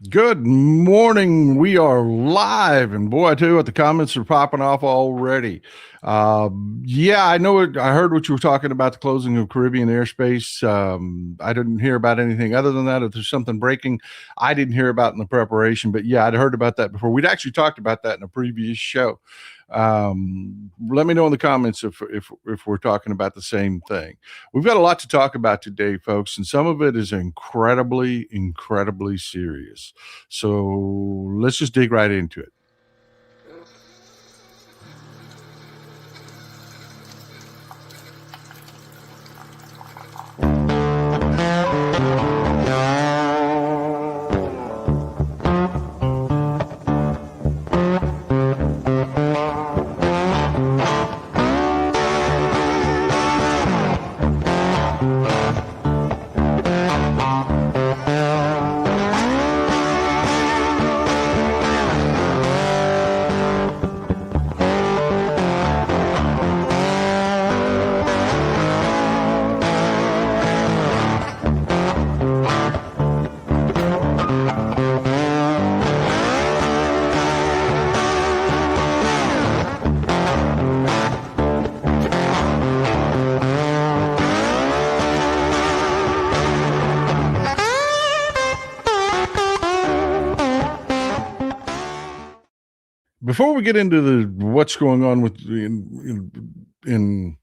Good morning. We are live, and boy, I tell you what, the comments are popping off already. Yeah, I know it. I heard what you were talking about, the closing of Caribbean airspace. I didn't hear about anything other than that. If there's something breaking, I didn't hear about in the preparation, but yeah, I'd heard about that before. We'd actually talked about that in a previous show. Let me know in the comments if we're talking about the same thing. We've got a lot to talk about today, folks, and some of it is incredibly serious. So let's just dig right into it. Before we get into what's going on with in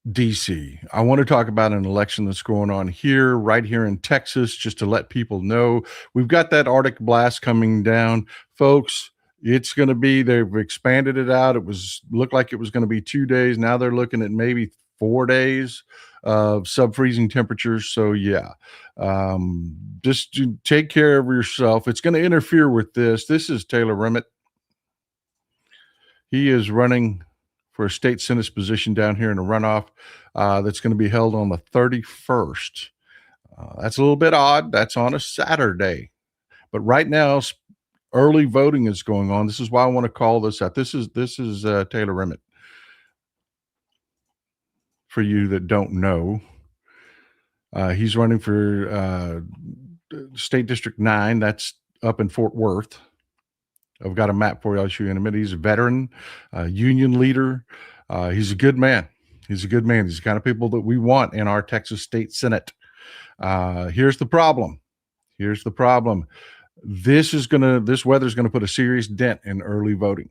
DC, I want to talk about an election that's going on here, right here in Texas, just to let people know we've got that Arctic blast coming down, folks. It's going to be, they've expanded it out. It looked like it was going to be 2 days. Now they're looking at maybe 4 days of sub-freezing temperatures. So yeah, just take care of yourself. It's going to interfere with this. This is Taylor Emmett. He is running for a state Senate position down here in a runoff that's going to be held on the 31st. That's a little bit odd. That's on a Saturday. But right now, early voting is going on. This is why I want to call this out. This is Taylor Emmett. For you that don't know, he's running for State District 9. That's up in Fort Worth. I've got a map for you. I'll show you in a minute. He's a veteran, union leader. He's a good man. He's a good man. He's the kind of people that we want in our Texas State Senate. Here's the problem. This weather's going to put a serious dent in early voting.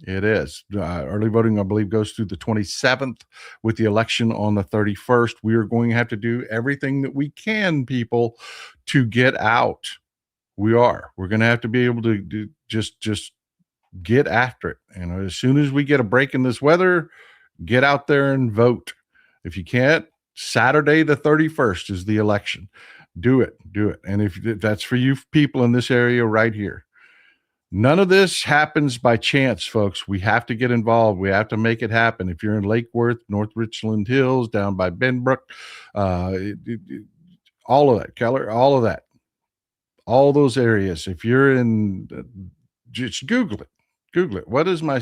It is. Early voting, I believe, goes through the 27th with the election on the 31st. We are going to have to do everything that we can, people, to get out. We're going to have to be able to just get after it. And as soon as we get a break in this weather, get out there and vote. If you can't, Saturday the 31st is the election. Do it. And if that's for you people in this area right here, none of this happens by chance, folks. We have to get involved. We have to make it happen. If you're in Lake Worth, North Richland Hills, down by Benbrook, all of that, Keller, all of that. All those areas. If you're in, just Google it. What is my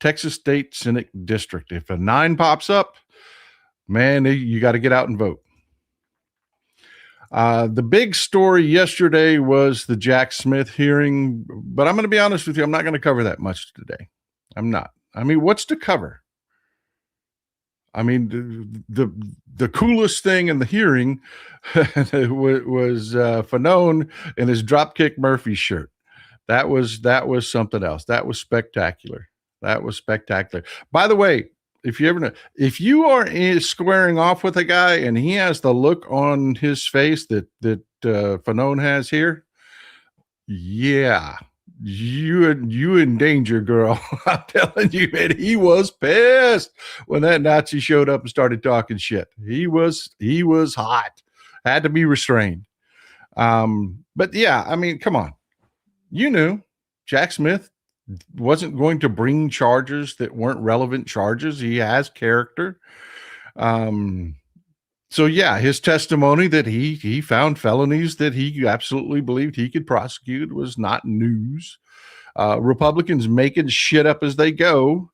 Texas State Senate district? If a 9 pops up, man, you got to get out and vote. The big story yesterday was the Jack Smith hearing, but I'm going to be honest with you. I'm not going to cover that much today. I'm not. I mean, what's to cover? I mean, the coolest thing in the hearing was Fanone in his Dropkick Murphy shirt. That was something else. That was spectacular. By the way, if you are squaring off with a guy and he has the look on his face that Fanone has here, yeah. You in danger, girl. I'm telling you, man, he was pissed when that Nazi showed up and started talking shit. He was hot. Had to be restrained. But yeah, I mean, come on. You knew Jack Smith wasn't going to bring charges that weren't relevant charges. He has character. So yeah, his testimony that he found felonies that he absolutely believed he could prosecute was not news. Republicans making shit up as they go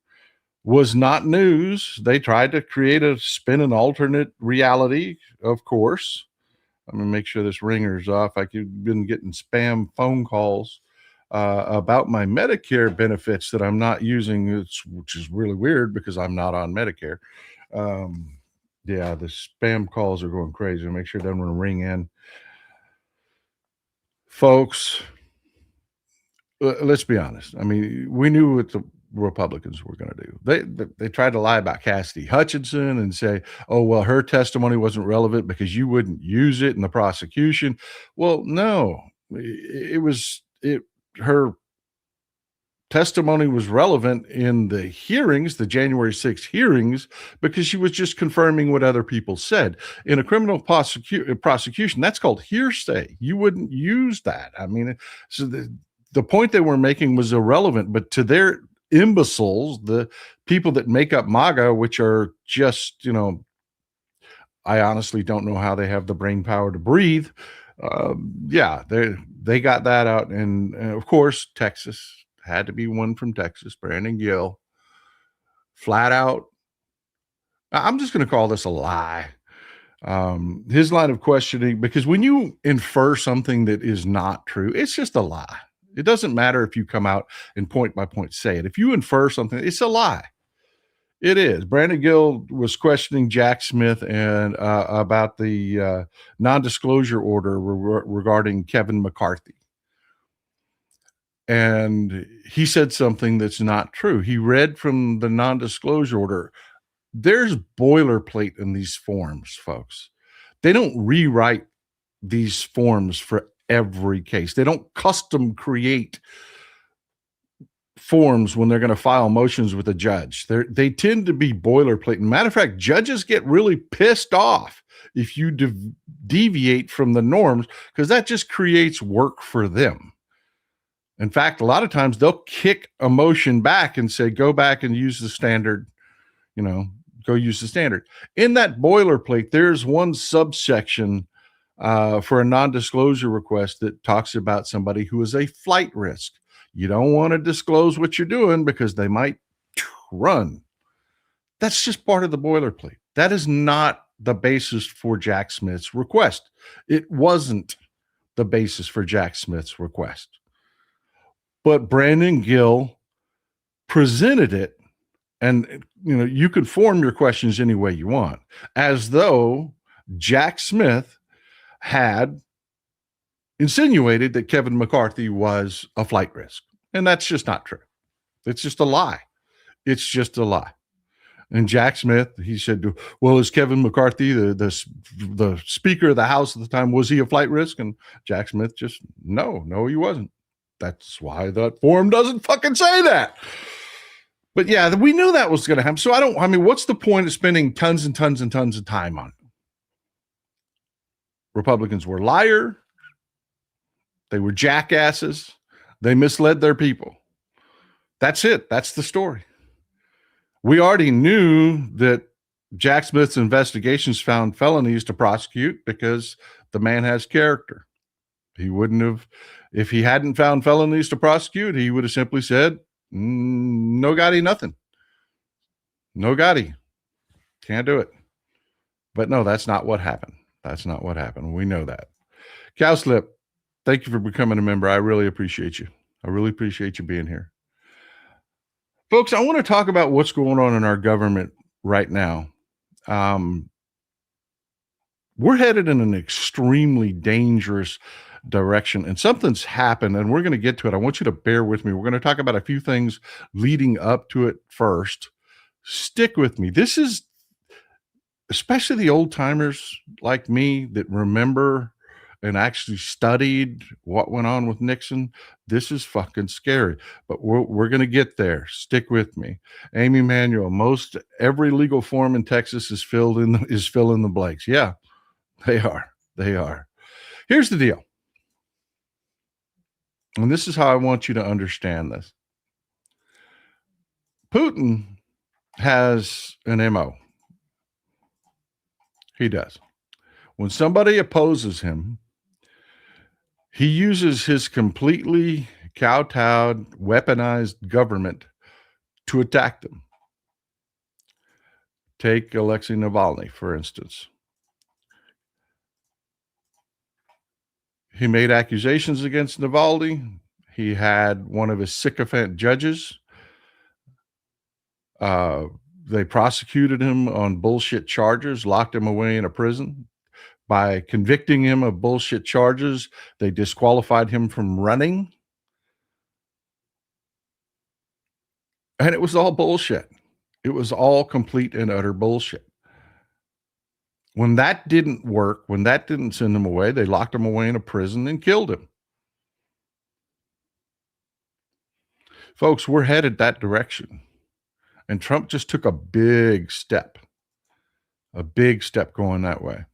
was not news. They tried to create an alternate reality, of course. I'm going to make sure this ringer's off. I've been getting spam phone calls about my Medicare benefits that I'm not using, which is really weird because I'm not on Medicare. Yeah, the spam calls are going crazy. Make sure it doesn't want to ring in. Folks, let's be honest. I mean, we knew what the Republicans were going to do. They tried to lie about Cassidy Hutchinson and say, "Oh, well, her testimony wasn't relevant because you wouldn't use it in the prosecution." Well, no, it was it. Her testimony was relevant in the hearings, the January 6th hearings, because she was just confirming what other people said. In a criminal prosecution, that's called hearsay. You wouldn't use that. I mean, so the point they were making was irrelevant, but to their imbeciles, the people that make up MAGA, which are just, I honestly don't know how they have the brain power to breathe. Yeah, they got that out. And of course, Texas had to be one from Texas, Brandon Gill, flat out. I'm just going to call this a lie. His line of questioning, because when you infer something that is not true, it's just a lie. It doesn't matter if you come out and point by point say it. If you infer something, it's a lie. It is. Brandon Gill was questioning Jack Smith and about the non-disclosure order regarding Kevin McCarthy. And he said something that's not true. He read from the non-disclosure order. There's boilerplate in these forms, folks. They don't rewrite these forms for every case. They don't custom create forms when they're going to file motions with a judge. They tend to be boilerplate. Matter of fact, judges get really pissed off if you deviate from the norms, because that just creates work for them. In fact, a lot of times they'll kick a motion back and say, go back and use the standard, go use the standard. In that boilerplate, there's one subsection for a non-disclosure request that talks about somebody who is a flight risk. You don't want to disclose what you're doing because they might run. That's just part of the boilerplate. That is not the basis for Jack Smith's request. It wasn't the basis for Jack Smith's request. But Brandon Gill presented it, and you can form your questions any way you want, as though Jack Smith had insinuated that Kevin McCarthy was a flight risk. And that's just not true. It's just a lie. It's just a lie. And Jack Smith, he said, well, is Kevin McCarthy, the Speaker of the House at the time, was he a flight risk? And Jack Smith just, no, he wasn't. That's why that form doesn't fucking say that. But yeah, we knew that was going to happen. So what's the point of spending tons and tons and tons of time on it? Republicans were liars. They were jackasses. They misled their people. That's it. That's the story. We already knew that Jack Smith's investigations found felonies to prosecute because the man has character. He wouldn't have, if he hadn't found felonies to prosecute, he would have simply said, no Gotti, nothing. No Gotti. Can't do it. But no, that's not what happened. That's not what happened. We know that. Cowslip, thank you for becoming a member. I really appreciate you. I really appreciate you being here. Folks, I want to talk about what's going on in our government right now. We're headed in an extremely dangerous direction, and something's happened, and we're going to get to it. I want you to bear with me. We're going to talk about a few things leading up to it first. Stick with me. This is especially the old timers like me that remember and actually studied what went on with Nixon. This is fucking scary, but we're going to get there. Stick with me. Amy Manuel, most every legal form in Texas is fill in the blanks. Yeah, they are. They are. Here's the deal. And this is how I want you to understand this. Putin has an MO. He does. When somebody opposes him, he uses his completely kowtowed, weaponized government to attack them. Take Alexei Navalny, for instance. He made accusations against Navalny. He had one of his sycophant judges. They prosecuted him on bullshit charges, locked him away in a prison. By convicting him of bullshit charges, they disqualified him from running. And it was all bullshit. It was all complete and utter bullshit. When that didn't work, when that didn't send him away, they locked him away in a prison and killed him. Folks, we're headed that direction. And Trump just took a big step going that way.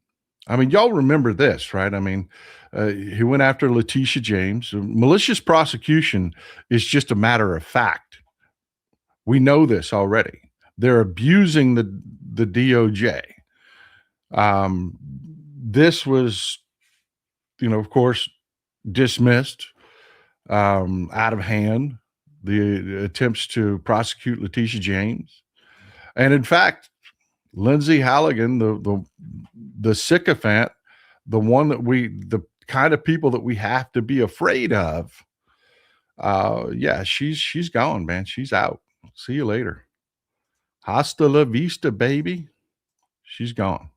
I mean, y'all remember this, right? I mean, he went after Letitia James. Malicious prosecution is just a matter of fact. We know this already. They're abusing the DOJ. This was, of course, dismissed out of hand, the attempts to prosecute Letitia James. And in fact, Lindsay Halligan, the sycophant, the kind of people that we have to be afraid of. Yeah, she's gone, man. She's out. See you later. Hasta la vista, baby. She's gone.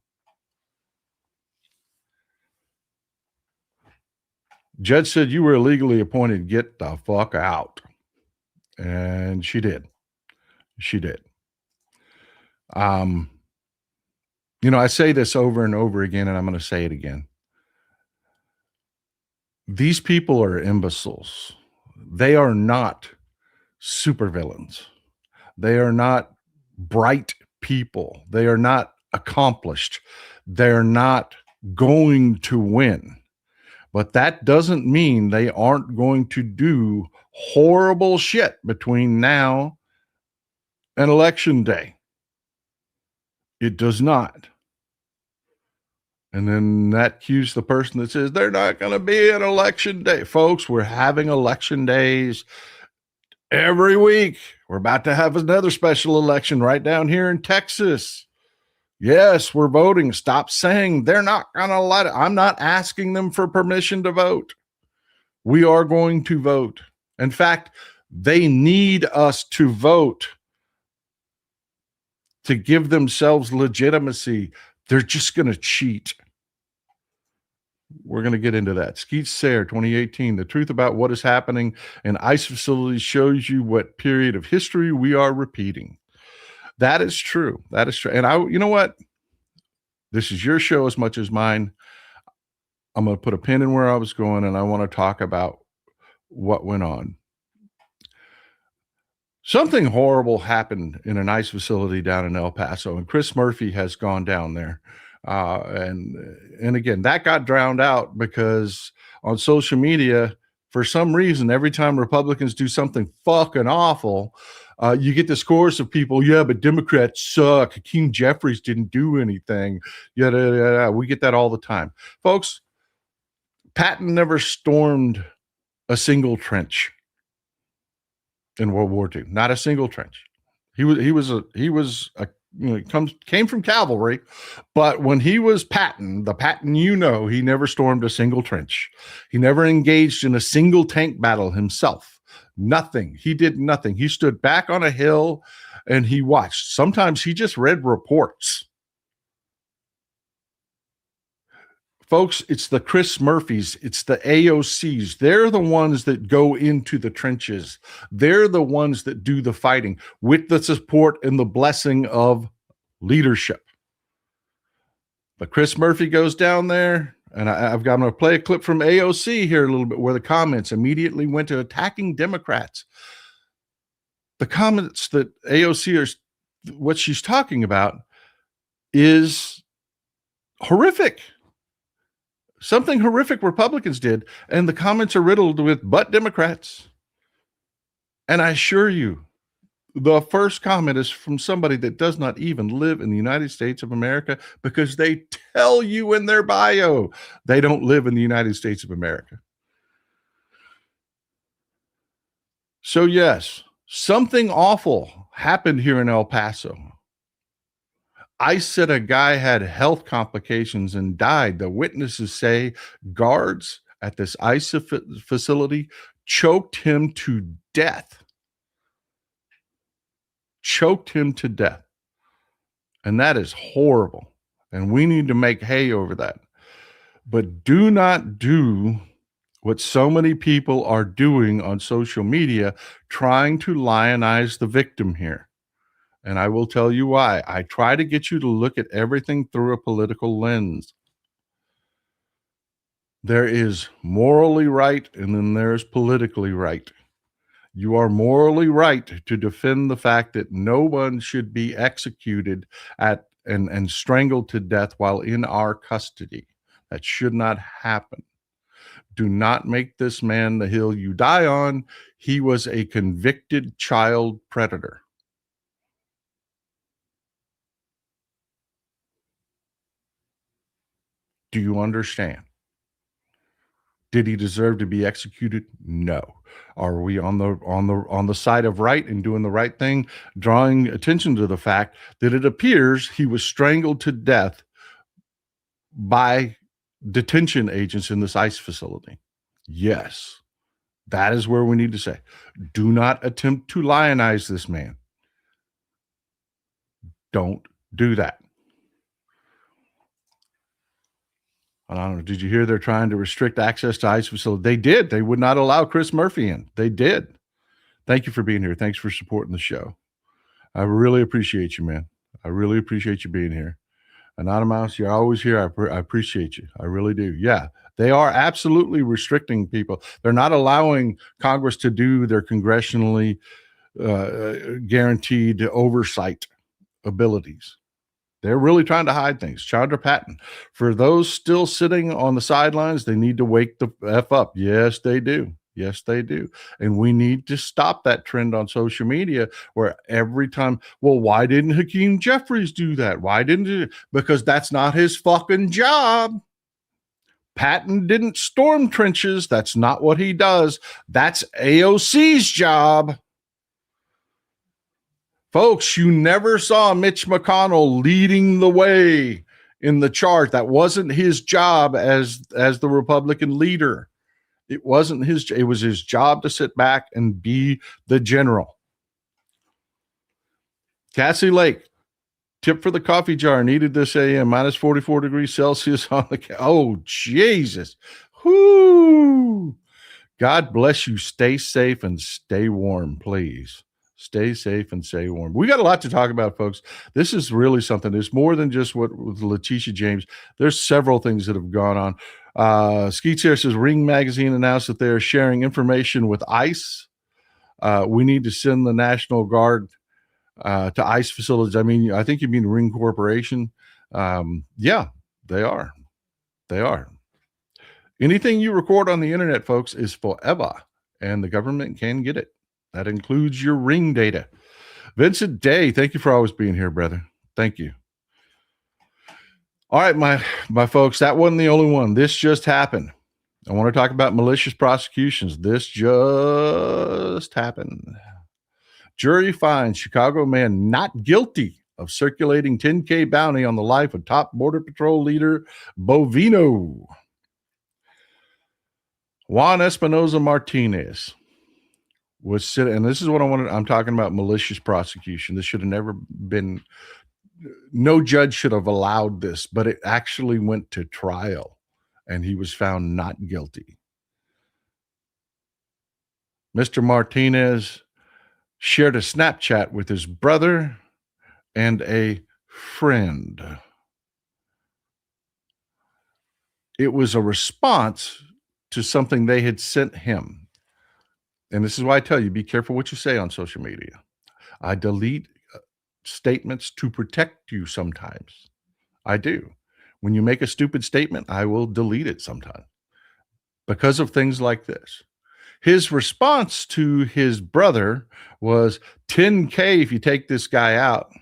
Judge said you were illegally appointed. Get the fuck out. And she did. She did. I say this over and over again, and I'm going to say it again. These people are imbeciles. They are not supervillains. They are not bright people. They are not accomplished. They're not going to win. But that doesn't mean they aren't going to do horrible shit between now and election day. It does not. And then that cues the person that says they're not going to be an election day. Folks, we're having election days every week. We're about to have another special election right down here in Texas. Yes, we're voting. Stop saying they're not going to let it. I'm not asking them for permission to vote. We are going to vote. In fact, they need us to vote to give themselves legitimacy. They're just going to cheat. We're going to get into that. Skeet Sayre, 2018, the truth about what is happening in ICE facilities shows you what period of history we are repeating. That is true. That is true. And you know what? This is your show as much as mine. I'm going to put a pin in where I was going, and I want to talk about what went on. Something horrible happened in an ICE facility down in El Paso, and Chris Murphy has gone down there. And again, that got drowned out because on social media, for some reason, every time Republicans do something fucking awful, you get this chorus of people, yeah, but Democrats suck. Hakeem Jeffries didn't do anything. Yeah, we get that all the time. Folks, Patton never stormed a single trench in World War II. Not a single trench. He came from cavalry, but when he was Patton, the Patton he never stormed a single trench. He never engaged in a single tank battle himself. Nothing. He did nothing. He stood back on a hill and he watched. Sometimes he just read reports. Folks, it's the Chris Murphys, it's the AOCs. They're the ones that go into the trenches. They're the ones that do the fighting with the support and the blessing of leadership. But Chris Murphy goes down there, and I'm going to play a clip from AOC here a little bit where the comments immediately went to attacking Democrats. The comments that AOC are, what she's talking about is horrific. Something horrific Republicans did, and the comments are riddled with "but Democrats." And I assure you, the first comment is from somebody that does not even live in the United States of America, because they tell you in their bio they don't live in the United States of America. So yes, something awful happened here in El Paso. I said a guy had health complications and died. The witnesses say guards at this ICE facility, choked him to death. Choked him to death. And that is horrible. And we need to make hay over that. But do not do what so many people are doing on social media, trying to lionize the victim here. And I will tell you why. I try to get you to look at everything through a political lens. There is morally right, and then there's politically right. You are morally right to defend the fact that no one should be executed and strangled to death while in our custody. That should not happen. Do not make this man the hill you die on. He was a convicted child predator. Do you understand? Did he deserve to be executed? No. Are we on the side of right and doing the right thing, drawing attention to the fact that it appears he was strangled to death by detention agents in this ICE facility? Yes. That is where we need to say, do not attempt to lionize this man. Don't do that. I don't know. Did you hear they're trying to restrict access to ICE facilities? They did. They would not allow Chris Murphy in. They did. Thank you for being here. Thanks for supporting the show. I really appreciate you, man. I really appreciate you being here. Anonymous, you're always here. I appreciate you. I really do. Yeah, they are absolutely restricting people. They're not allowing Congress to do their congressionally guaranteed oversight abilities. They're really trying to hide things. Chandra Patton. For those still sitting on the sidelines, they need to wake the F up. Yes, they do. Yes, they do. And we need to stop that trend on social media where every time, well, why didn't Hakeem Jeffries do that? Why didn't he? Because that's not his fucking job. Patton didn't storm trenches. That's not what he does. That's AOC's job. Folks, you never saw Mitch McConnell leading the way in the chart. That wasn't his job as the Republican leader. It wasn't his. It was his job to sit back and be the general. Cassie Lake, tip for the coffee jar. Needed this AM. Minus 44 degrees Celsius on the. Oh, Jesus. Whoo. God bless you. Stay safe and stay warm, please. Stay safe and stay warm. We got a lot to talk about, folks. This is really something. There's more than just what with Letitia James. There's several things that have gone on. Skeet here says Ring Magazine announced that they're sharing information with ICE. We need to send the National Guard to ICE facilities. I mean, I think you mean Ring Corporation. Yeah, they are. They are. Anything you record on the internet, folks, is forever, and the government can get it. That includes your Ring data. Vincent Day, thank you for always being here, brother. Thank you. All right, my folks, that wasn't the only one. This just happened. I want to talk about malicious prosecutions. This just happened. Jury finds Chicago man not guilty of circulating $10K bounty on the life of top Border Patrol leader Bovino. Juan Espinoza Martinez was sitting, and this is what I'm talking about malicious prosecution. This should have never been, no judge should have allowed this, but it actually went to trial and he was found not guilty. Mr. Martinez shared a Snapchat with his brother and a friend. It was a response to something they had sent him. And this is why I tell you, be careful what you say on social media. I delete statements to protect you sometimes. I do. When you make a stupid statement, I will delete it sometimes because of things like this. His response to his brother was $10K if you take this guy out.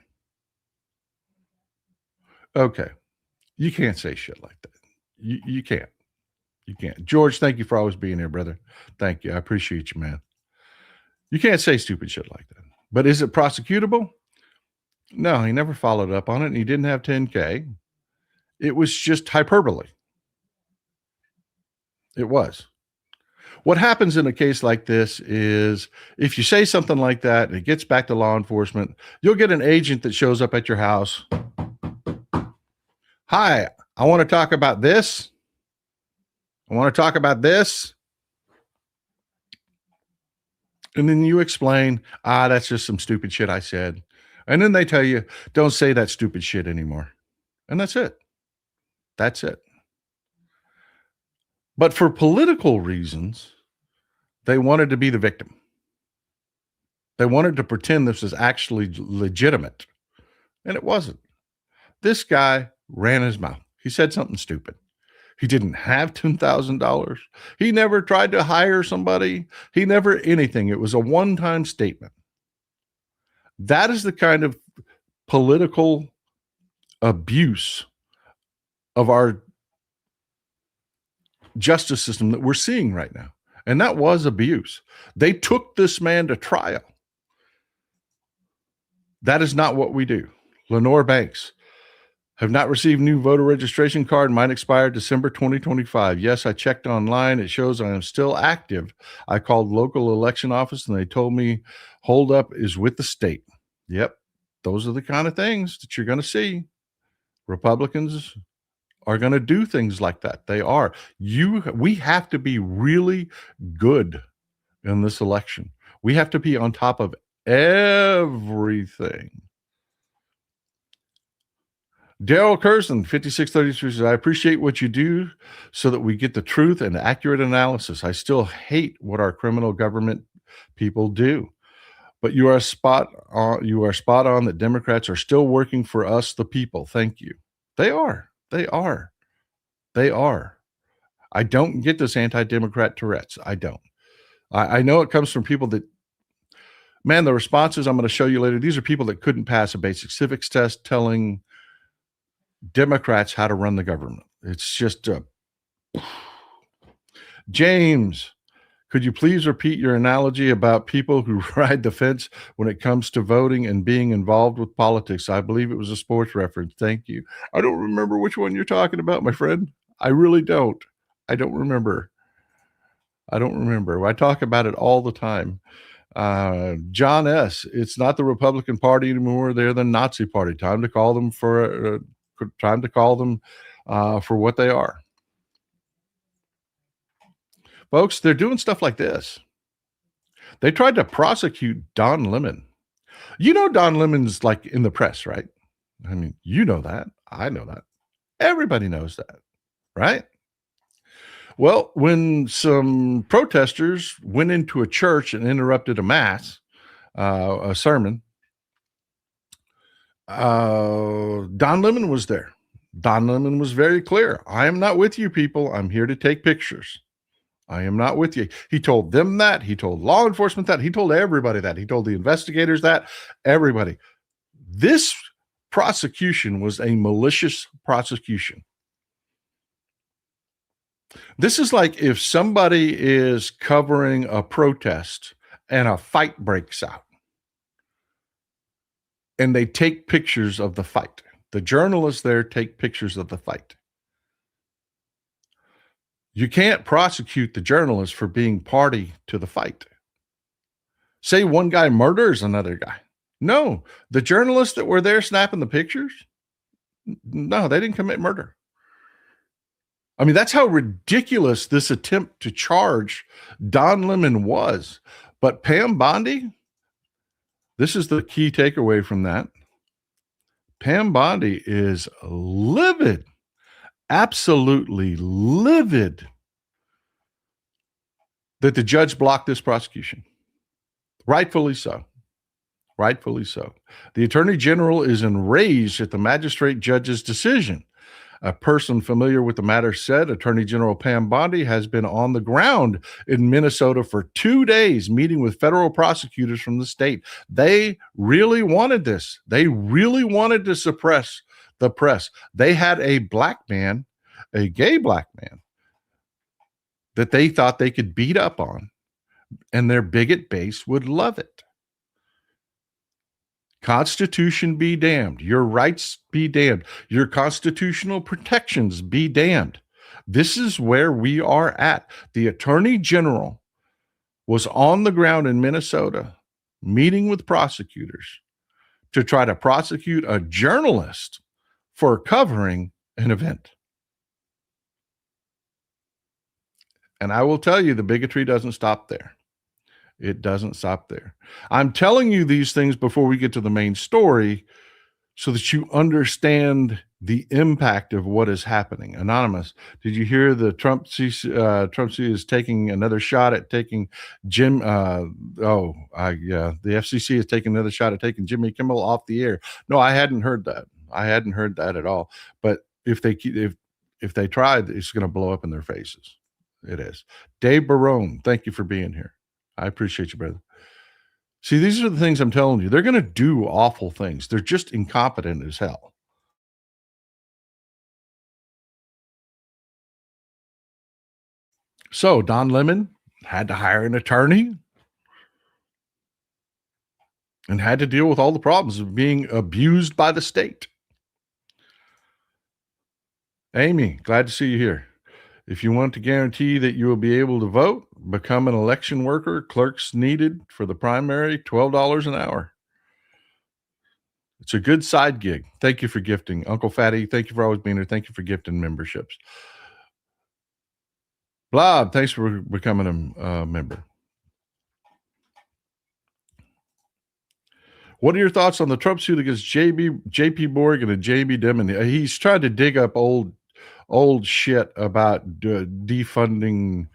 Okay. You can't say shit like that. You can't. You can't. George, thank you for always being here, brother. Thank you. I appreciate you, man. You can't say stupid shit like that. But is it prosecutable? No, he never followed up on it, and he didn't have $10K. It was just hyperbole. It was. What happens in a case like this is if you say something like that and it gets back to law enforcement, you'll get an agent that shows up at your house. Hi, I want to talk about this. I want to talk about this. And then you explain, that's just some stupid shit I said. And then they tell you, don't say that stupid shit anymore. And that's it. That's it. But for political reasons, they wanted to be the victim. They wanted to pretend this was actually legitimate. And it wasn't. This guy ran his mouth. He said something stupid. He didn't have $10,000. He never tried to hire somebody. He never anything. It was a one-time statement. That is the kind of political abuse of our justice system that we're seeing right now. And that was abuse. They took this man to trial. That is not what we do. Lenore Banks, have not received new voter registration card. Mine expired December 2025. Yes, I checked online. It shows I am still active. I called local election office and they told me hold up is with the state. Yep. Those are the kind of things that you're going to see. Republicans are going to do things like that. They are. We have to be really good in this election. We have to be on top of everything. Daryl Curzon, 5633 says, I appreciate what you do so that we get the truth and accurate analysis. I still hate what our criminal government people do. But you are spot on that Democrats are still working for us, the people. Thank you. They are. I don't get this anti-Democrat Tourette's. I don't. I know it comes from people that, man, the responses I'm going to show you later, these are people that couldn't pass a basic civics test telling Democrats how to run the government. It's just James, could you please repeat your analogy about people who ride the fence when it comes to voting and being involved with politics? I believe it was a sports reference. Thank you. I don't remember which one you're talking about, my friend. I really don't. I don't remember. I talk about it all the time. John S., it's not the Republican Party anymore. They're the Nazi Party. Time to call them for what they are. Folks, they're doing stuff like this. They tried to prosecute Don Lemon. You know Don Lemon's like in the press, right? I mean, you know that. I know that. Everybody knows that, right? Well, when some protesters went into a church and interrupted a mass, a sermon, Don Lemon was there. Don Lemon was very clear. I am not with you people. I'm here to take pictures. I am not with you. He told them that. He told law enforcement that. He told everybody that. He told the investigators that. Everybody. This prosecution was a malicious prosecution. This is like if somebody is covering a protest and a fight breaks out and they take pictures of the fight. The journalists there take pictures of the fight. You can't prosecute the journalist for being party to the fight. Say one guy murders another guy. No, the journalists that were there snapping the pictures, no, they didn't commit murder. I mean, that's how ridiculous this attempt to charge Don Lemon was. But Pam Bondi, this is the key takeaway from that. Pam Bondi is livid, absolutely livid that the judge blocked this prosecution. Rightfully so. Rightfully so. The Attorney General is enraged at the magistrate judge's decision. A person familiar with the matter said Attorney General Pam Bondi has been on the ground in Minnesota for 2 days, meeting with federal prosecutors from the state. They really wanted this. They really wanted to suppress the press. They had a black man, a gay black man, that they thought they could beat up on, and their bigot base would love it. Constitution be damned. Your rights be damned. Your constitutional protections be damned. This is where we are at. The Attorney General was on the ground in Minnesota meeting with prosecutors to try to prosecute a journalist for covering an event. And I will tell you, the bigotry doesn't stop there. It doesn't stop there. I'm telling you these things before we get to the main story so that you understand the impact of what is happening. Anonymous, did you hear the Trump is taking another shot at taking the FCC is taking another shot at taking Jimmy Kimmel off the air. No, I hadn't heard that. I hadn't heard that at all. But if they tried, it's going to blow up in their faces. It is. Dave Barone, thank you for being here. I appreciate you, brother. See, these are the things I'm telling you. They're going to do awful things. They're just incompetent as hell. So Don Lemon had to hire an attorney and had to deal with all the problems of being abused by the state. Amy, glad to see you here. If you want to guarantee that you will be able to vote, become an election worker. Clerks needed for the primary, $12 an hour. It's a good side gig. Thank you for gifting. Uncle Fatty, thank you for always being here. Thank you for gifting memberships. Blob, thanks for becoming a member. What are your thoughts on the Trump suit against J.P. Morgan and Jamie Dimon? He's trying to dig up old shit about defunding,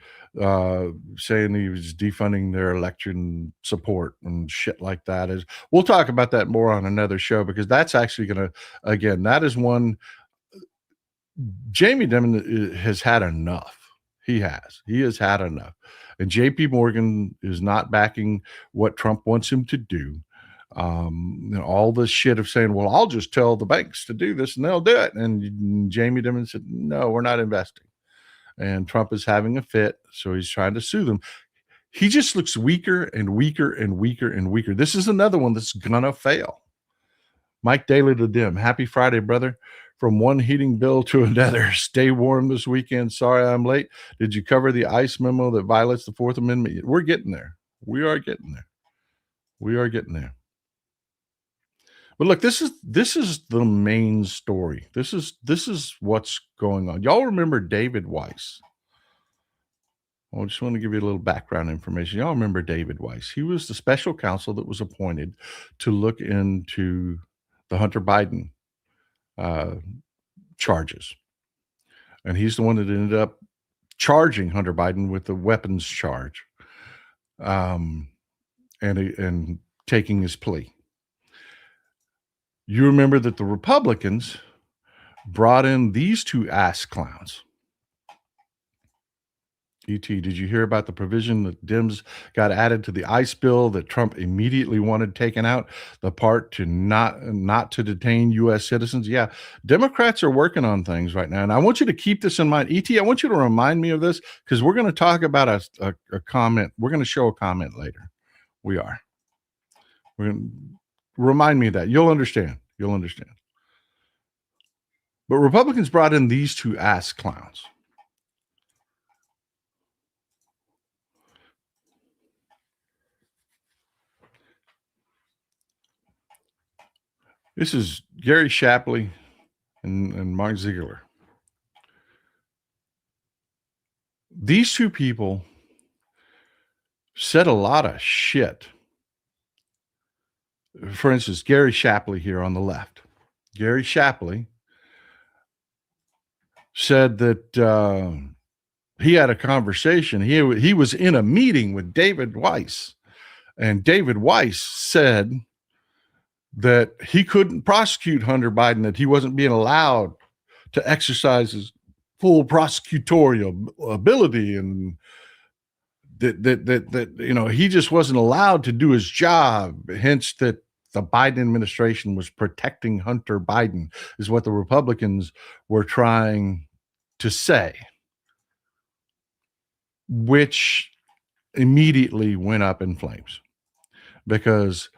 saying he was defunding their election support and shit like that. We'll talk about that more on another show, because that's actually going to, again, that is one. Jamie Dimon has had enough. He has had enough. And JP Morgan is not backing what Trump wants him to do. All this shit of saying, well, I'll just tell the banks to do this and they'll do it. And Jamie Dimon said, no, we're not investing. And Trump is having a fit, so he's trying to sue them. He just looks weaker and weaker and weaker and weaker. This is another one that's gonna fail. Mike Daly the Dim, happy Friday, brother. From one heating bill to another. Stay warm this weekend. Sorry I'm late. Did you cover the ICE memo that violates the Fourth Amendment? We're getting there. We are getting there. We are getting there. But look, this is the main story. This is what's going on. Y'all remember David Weiss? I just want to give you a little background information. Y'all remember David Weiss? He was the special counsel that was appointed to look into the Hunter Biden charges. And he's the one that ended up charging Hunter Biden with the weapons charge, and taking his plea. You remember that the Republicans brought in these two ass clowns. E.T., did you hear about the provision that Dems got added to the ICE bill that Trump immediately wanted taken out? The part to not to detain U.S. citizens? Yeah, Democrats are working on things right now. And I want you to keep this in mind. E.T., I want you to remind me of this, because we're going to talk about a comment. We're going to show a comment later. We are. We're going to remind me of that. You'll understand. You'll understand. But Republicans brought in these two ass clowns. This is Gary Shapley and Mark Ziegler. These two people said a lot of shit. For instance, Gary Shapley here on the left. Gary Shapley said that he had a conversation. He was in a meeting with David Weiss, and David Weiss said that he couldn't prosecute Hunter Biden, that he wasn't being allowed to exercise his full prosecutorial ability, and that he just wasn't allowed to do his job. Hence, that the Biden administration was protecting Hunter Biden, is what the Republicans were trying to say, which immediately went up in flames, because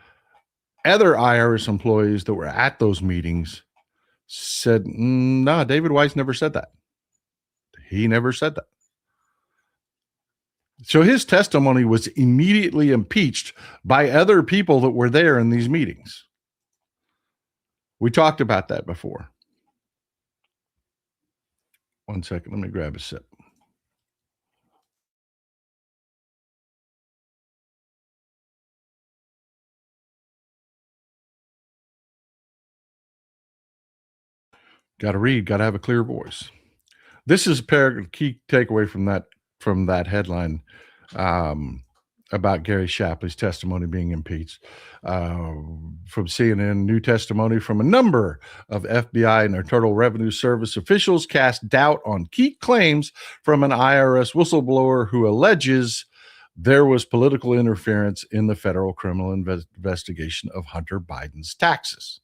other IRS employees that were at those meetings said, no, David Weiss never said that. He never said that. So his testimony was immediately impeached by other people that were there in these meetings. We talked about that before. One second, let me grab a sip. Got to read, got to have a clear voice. This is a key takeaway from that headline about Gary Shapley's testimony being impeached. From CNN, new testimony from a number of FBI and Internal Revenue Service officials cast doubt on key claims from an IRS whistleblower who alleges there was political interference in the federal criminal investigation of Hunter Biden's taxes.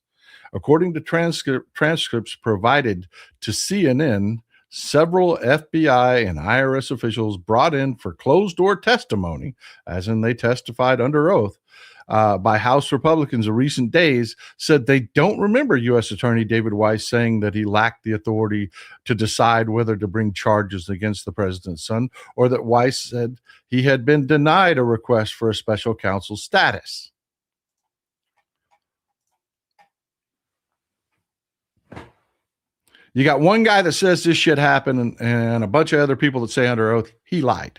According to transcripts provided to CNN, several FBI and IRS officials brought in for closed-door testimony, as in they testified under oath, by House Republicans in recent days, said they don't remember U.S. Attorney David Weiss saying that he lacked the authority to decide whether to bring charges against the president's son, or that Weiss said he had been denied a request for a special counsel status. You got one guy that says this shit happened and a bunch of other people that say under oath he lied.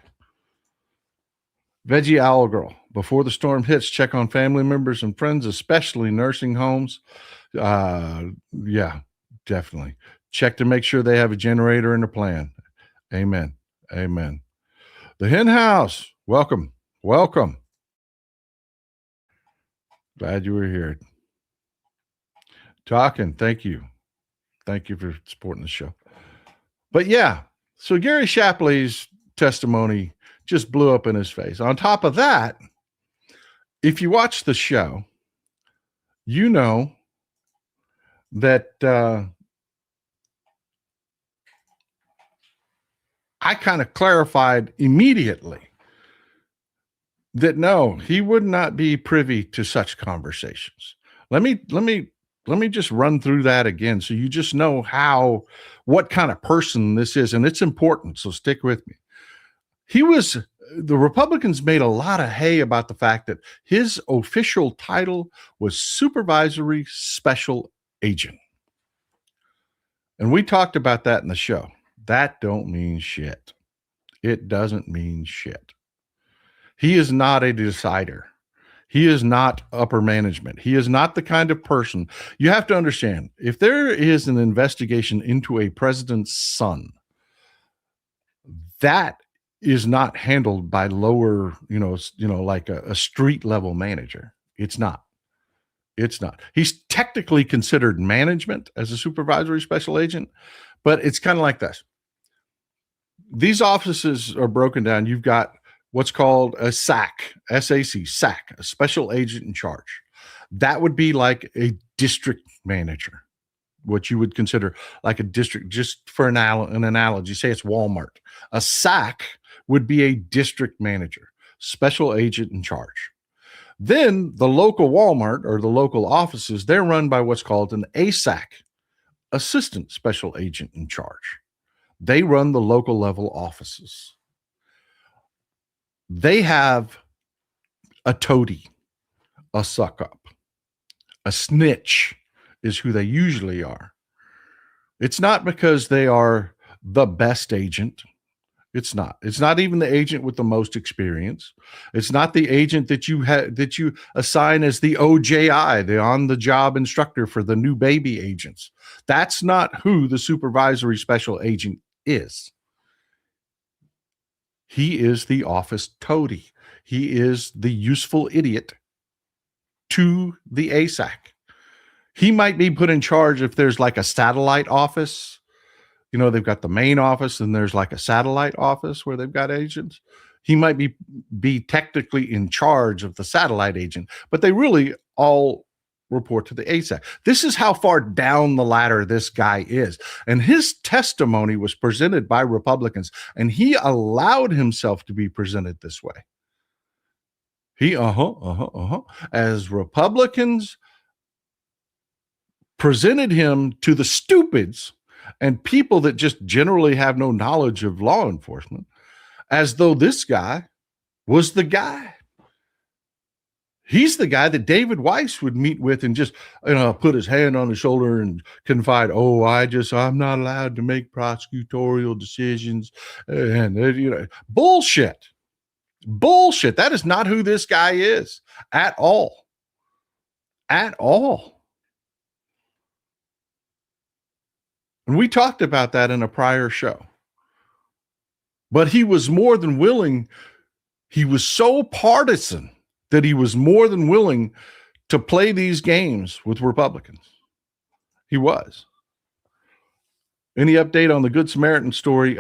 Veggie Owl Girl. Before the storm hits, check on family members and friends, especially nursing homes. Yeah, definitely. Check to make sure they have a generator and a plan. Amen. Amen. The Hen House. Welcome. Welcome. Glad you were here. Talking. Thank you. Thank you for supporting the show. But yeah, so Gary Shapley's testimony just blew up in his face. On top of that, if you watch the show, you know that I kind of clarified immediately that no, he would not be privy to such conversations. Let me just run through that again so you just know what kind of person this is, and it's important, so stick with me. The Republicans made a lot of hay about the fact that his official title was supervisory special agent. And we talked about that in the show. That don't mean shit. It doesn't mean shit. He is not a decider. He is not upper management. He is not the kind of person. You have to understand, if there is an investigation into a president's son, that is not handled by lower, like a street level manager. It's not. It's not. He's technically considered management as a supervisory special agent, but it's kind of like this. These offices are broken down. You've got what's called a SAC, S-A-C, SAC, a special agent in charge. That would be like a district manager, what you would consider like a district, just for an analogy, say it's Walmart. A SAC would be a district manager, special agent in charge. Then the local Walmart or the local offices, they're run by what's called an ASAC, assistant special agent in charge. They run the local level offices. They have a toady, a suck up, a snitch is who they usually are. It's not because they are the best agent. It's not. It's not even the agent with the most experience. It's not the agent that you assign as the OJI, the on-the-job instructor for the new baby agents. That's not who the supervisory special agent is. He is the office toady. He is the useful idiot to the ASAC. He might be put in charge if there's like a satellite office. They've got the main office and there's like a satellite office where they've got agents. He might be technically in charge of the satellite agent, but they really all report to the ASAC. This is how far down the ladder this guy is. And his testimony was presented by Republicans, and he allowed himself to be presented this way. As Republicans presented him to the stupids and people that just generally have no knowledge of law enforcement, as though this guy was the guy. He's the guy that David Weiss would meet with and just, put his hand on his shoulder and confide, I'm not allowed to make prosecutorial decisions. And, bullshit. Bullshit. That is not who this guy is at all. At all. And we talked about that in a prior show. But he was more than willing. He was so partisan that he was more than willing to play these games with Republicans. He was. Any update on the Good Samaritan story? It's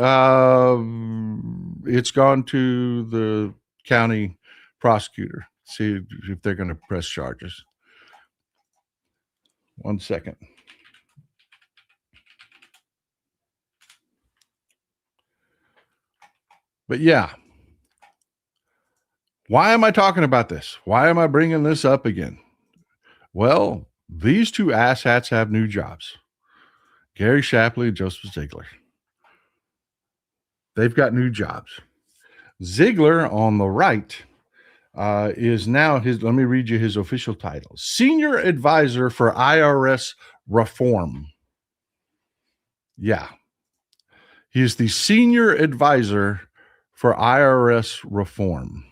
gone to the county prosecutor. See if they're going to press charges. 1 second. But yeah. Why am I talking about this? Why am I bringing this up again? Well, these two asshats have new jobs. Gary Shapley and Joseph Ziegler. They've got new jobs. Ziegler on the right is now let me read you his official title. Senior Advisor for IRS Reform. Yeah. He is the Senior Advisor for IRS Reform.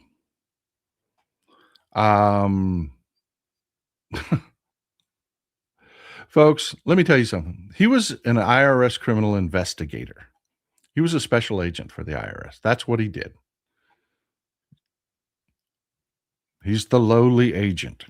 Folks, let me tell you something. He was an IRS criminal investigator. He was a special agent for the IRS. That's what he did. He's the lowly agent.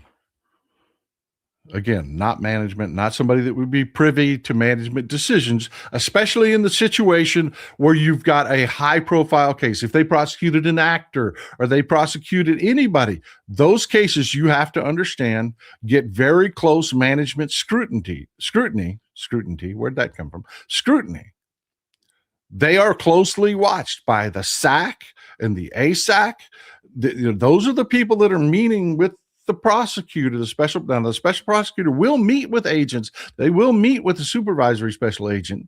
Again, not management, not somebody that would be privy to management decisions, especially in the situation where you've got a high-profile case. If they prosecuted an actor or they prosecuted anybody, those cases, you have to understand, get very close management scrutiny. Where'd that come from? Scrutiny. They are closely watched by the SAC and the ASAC. Those are the people that are meeting with the prosecutor. The special prosecutor will meet with agents. They will meet with the supervisory special agent.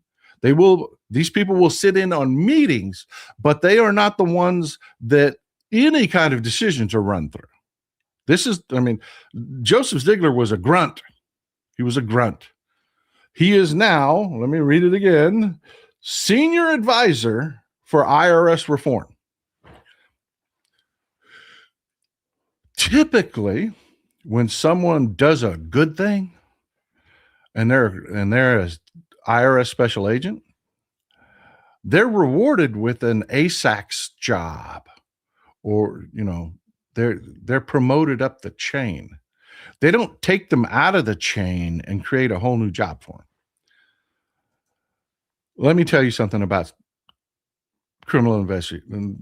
These people will sit in on meetings, but they are not the ones that any kind of decisions are run through. Joseph Ziegler was a grunt. He was a grunt. He is now, let me read it again, Senior Advisor for IRS Reform. Typically, when someone does a good thing and they're an IRS special agent, they're rewarded with an ASAC's job, or they're promoted up the chain. They don't take them out of the chain and create a whole new job for them. Let me tell you something about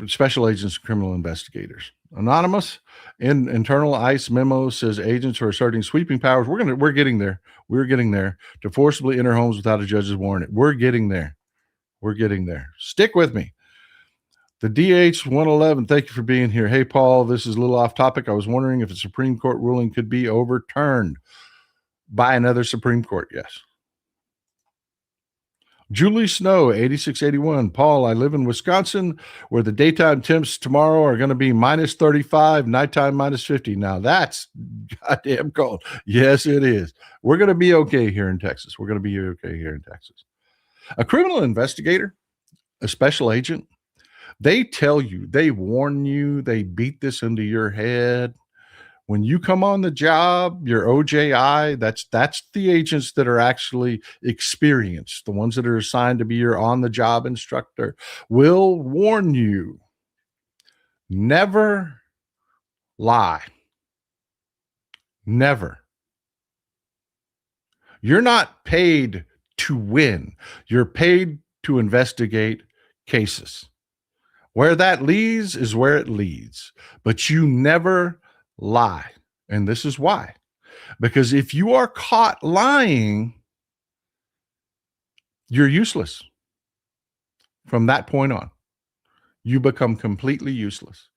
special agents, criminal investigators. Anonymous in internal ICE memo says agents are asserting sweeping powers. We're getting there. We're getting there to forcibly enter homes without a judge's warrant. We're getting there. We're getting there. Stick with me. The DH 111, thank you for being here. Hey, Paul, this is a little off topic. I was wondering if a Supreme Court ruling could be overturned by another Supreme Court. Yes. Julie Snow, 8681. Paul, I live in Wisconsin where the daytime temps tomorrow are going to be minus 35, nighttime minus 50. Now that's goddamn cold. Yes, it is. We're going to be okay here in Texas. A criminal investigator, a special agent, they tell you, they warn you, they beat this into your head. When you come on the job, your OJI, that's the agents that are actually experienced. The ones that are assigned to be your on-the-job instructor will warn you. Never lie. Never. You're not paid to win. You're paid to investigate cases. Where that leads is where it leads. But you never lie. And this is why. Because if you are caught lying, you're useless. From that point on, you become completely useless.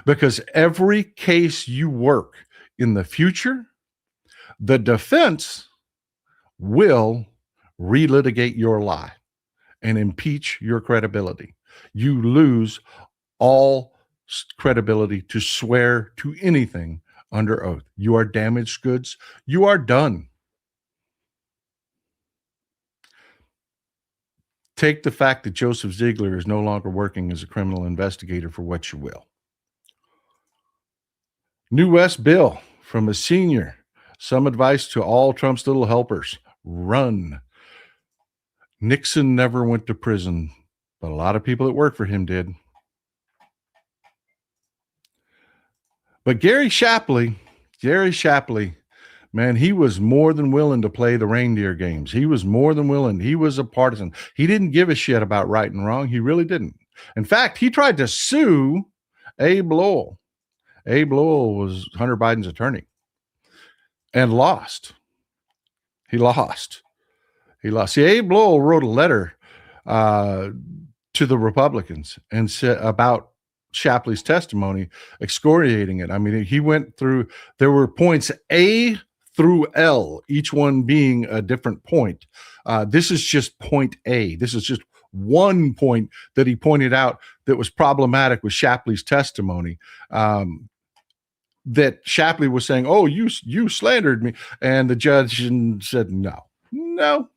Because every case you work in the future, the defense will relitigate your lie. and impeach your credibility. You lose all credibility to swear to anything under oath. You are damaged goods. You are done. Take the fact that Joseph Ziegler is no longer working as a criminal investigator for what you will. New West bill from a senior. Some advice to all Trump's little helpers: run. Nixon never went to prison, but a lot of people that work for him did. But Gary Shapley, man, he was more than willing to play the reindeer games. He was more than willing. He was a partisan. He didn't give a shit about right and wrong. He really didn't. In fact, he tried to sue Abe Lowell. Abe Lowell was Hunter Biden's attorney and lost. He lost. See, Abe Lowell wrote a letter to the Republicans and said about Shapley's testimony, excoriating it. I mean, he went through, there were points A through L, each one being a different point. This is just point A. This is just one point that he pointed out that was problematic with Shapley's testimony. That Shapley was saying, "Oh, you slandered me," and the judge said, "No.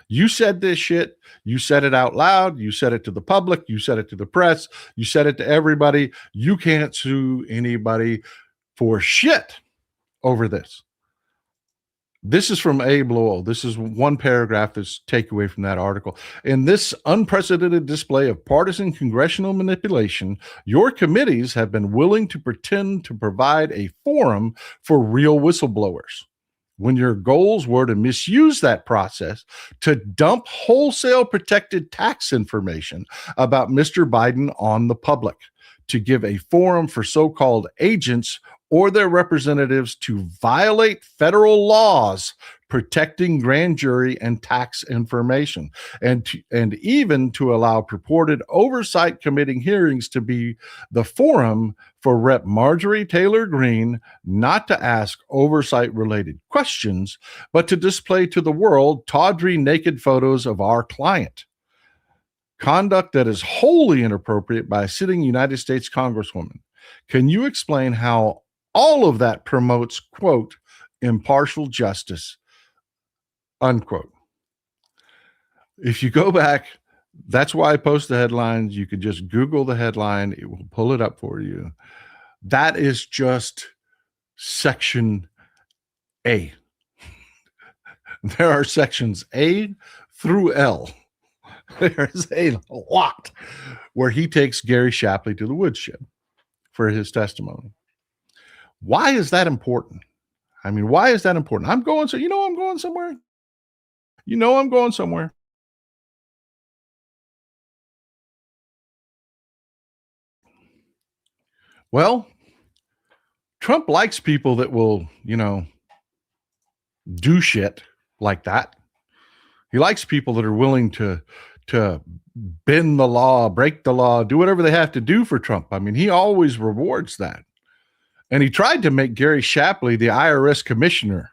You said this shit. You said it out loud. You said it to the public. You said it to the press. You said it to everybody. You can't sue anybody for shit over this." This is from Abe Lowell. This is one paragraph that's takeaway from that article. In this unprecedented display of partisan congressional manipulation, your committees have been willing to pretend to provide a forum for real whistleblowers, when your goals were to misuse that process to dump wholesale protected tax information about Mr. Biden on the public, to give a forum for so-called agents or their representatives to violate federal laws protecting grand jury and tax information, and even to allow purported oversight committee hearings to be the forum for Rep. Marjorie Taylor Greene not to ask oversight-related questions, but to display to the world tawdry naked photos of our client. Conduct that is wholly inappropriate by a sitting United States Congresswoman. Can you explain how all of that promotes, quote, impartial justice, unquote? If you go back, that's why I post the headlines. You could just Google the headline. It will pull it up for you. That is just section A. There are sections A through L. There's a lot where he takes Gary Shapley to the woodshed for his testimony. Why is that important? I mean, why is that important? I'm going somewhere. I'm going somewhere. Well, Trump likes people that will, do shit like that. He likes people that are willing to bend the law, break the law, do whatever they have to do for Trump. I mean, he always rewards that. And he tried to make Gary Shapley the IRS commissioner.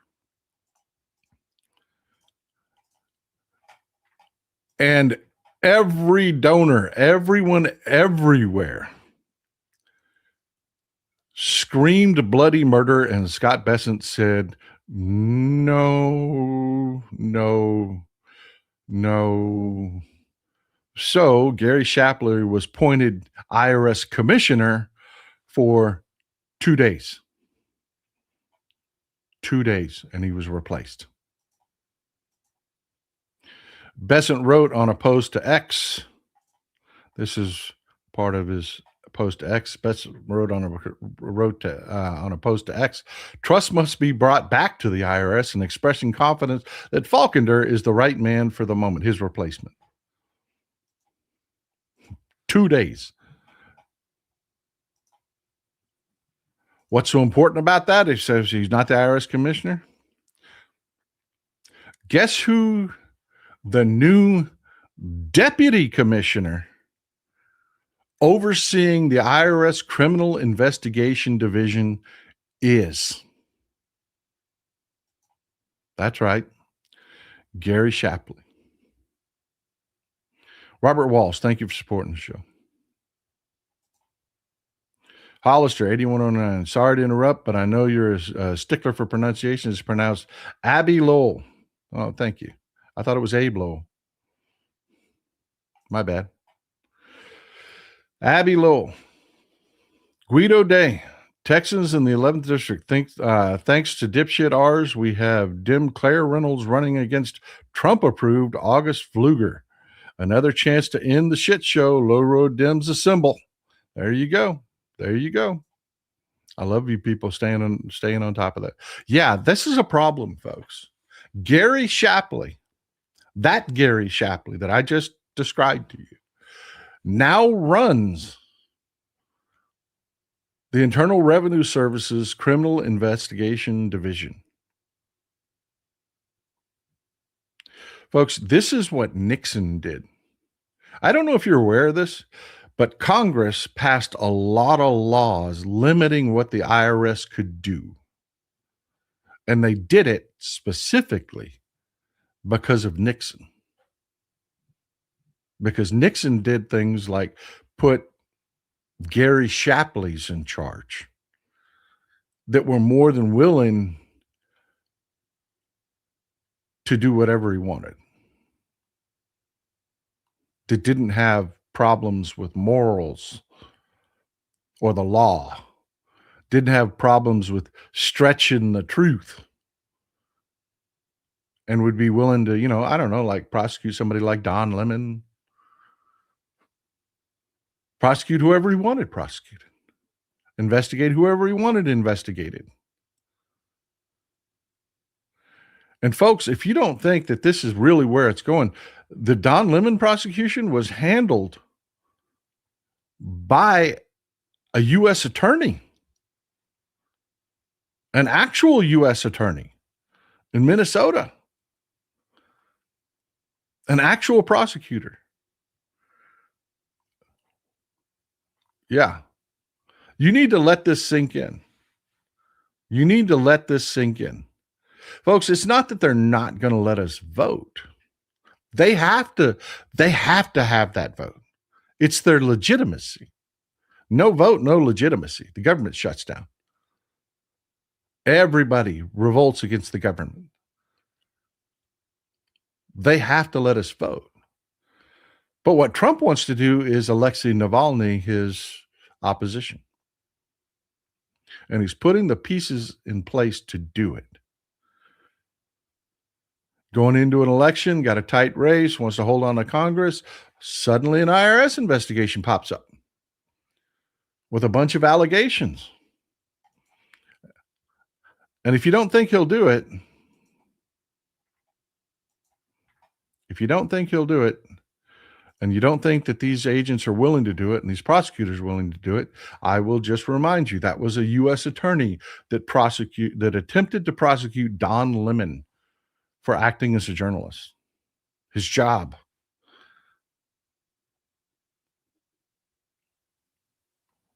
And every donor, everyone everywhere screamed bloody murder. And Scott Bessent said, no. So Gary Shapley was appointed IRS commissioner for 2 days. 2 days, and he was replaced. Bessent wrote on a post to X. This is part of his post to X. Bessent wrote on a post to X. Trust must be brought back to the IRS, and expressing confidence that Falkender is the right man for the moment, his replacement. 2 days. What's so important about that? He says he's not the IRS commissioner. Guess who the new deputy commissioner overseeing the IRS Criminal Investigation Division is? That's right, Gary Shapley. Robert Walsh, thank you for supporting the show. Hollister, 8109. Sorry to interrupt, but I know you're a stickler for pronunciation. It's pronounced Abby Lowell. Oh, thank you. I thought it was Abe Lowell. My bad. Abby Lowell. Guido Day. Texans in the 11th District. Thanks to dipshit ours, we have Dim Claire Reynolds running against Trump-approved August Pfluger. Another chance to end the shit show. Low Road Dems assemble. There you go. There you go. I love you people staying on top of that. Yeah, this is a problem, folks. Gary Shapley, that Gary Shapley that I just described to you, now runs the Internal Revenue Service's Criminal Investigation Division. Folks, this is what Nixon did. I don't know if you're aware of this, but Congress passed a lot of laws limiting what the IRS could do. And they did it specifically because of Nixon. Because Nixon did things like put Gary Shapley's in charge that were more than willing to do whatever he wanted, that didn't have problems with morals or the law, didn't have problems with stretching the truth, and would be willing to, I don't know, like prosecute somebody like Don Lemon, prosecute whoever he wanted prosecuted, investigate whoever he wanted investigated. And folks, if you don't think that this is really where it's going, the Don Lemon prosecution was handled by a U.S. attorney, an actual U.S. attorney in Minnesota, an actual prosecutor. Yeah. You need to let this sink in. You need to let this sink in. Folks, it's not that they're not going to let us vote. They have to have that vote. It's their legitimacy. No vote, no legitimacy. The government shuts down. Everybody revolts against the government. They have to let us vote. But what Trump wants to do is Alexei Navalny his opposition. And he's putting the pieces in place to do it. Going into an election, got a tight race, wants to hold on to Congress. Suddenly an IRS investigation pops up with a bunch of allegations. And if you don't think he'll do it, and you don't think that these agents are willing to do it and these prosecutors are willing to do it, I will just remind you that was a U.S. attorney that attempted to prosecute Don Lemon for acting as a journalist. His job.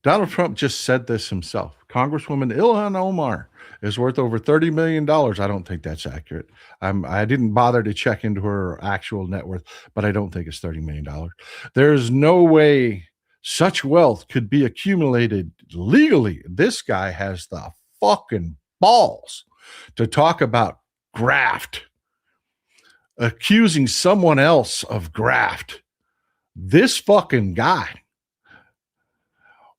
Donald Trump just said this himself. Congresswoman Ilhan Omar is worth over $30 million. I don't think that's accurate. I didn't bother to check into her actual net worth, but I don't think it's $30 million. There's no way such wealth could be accumulated legally. This guy has the fucking balls to talk about graft, accusing someone else of graft. This fucking guy,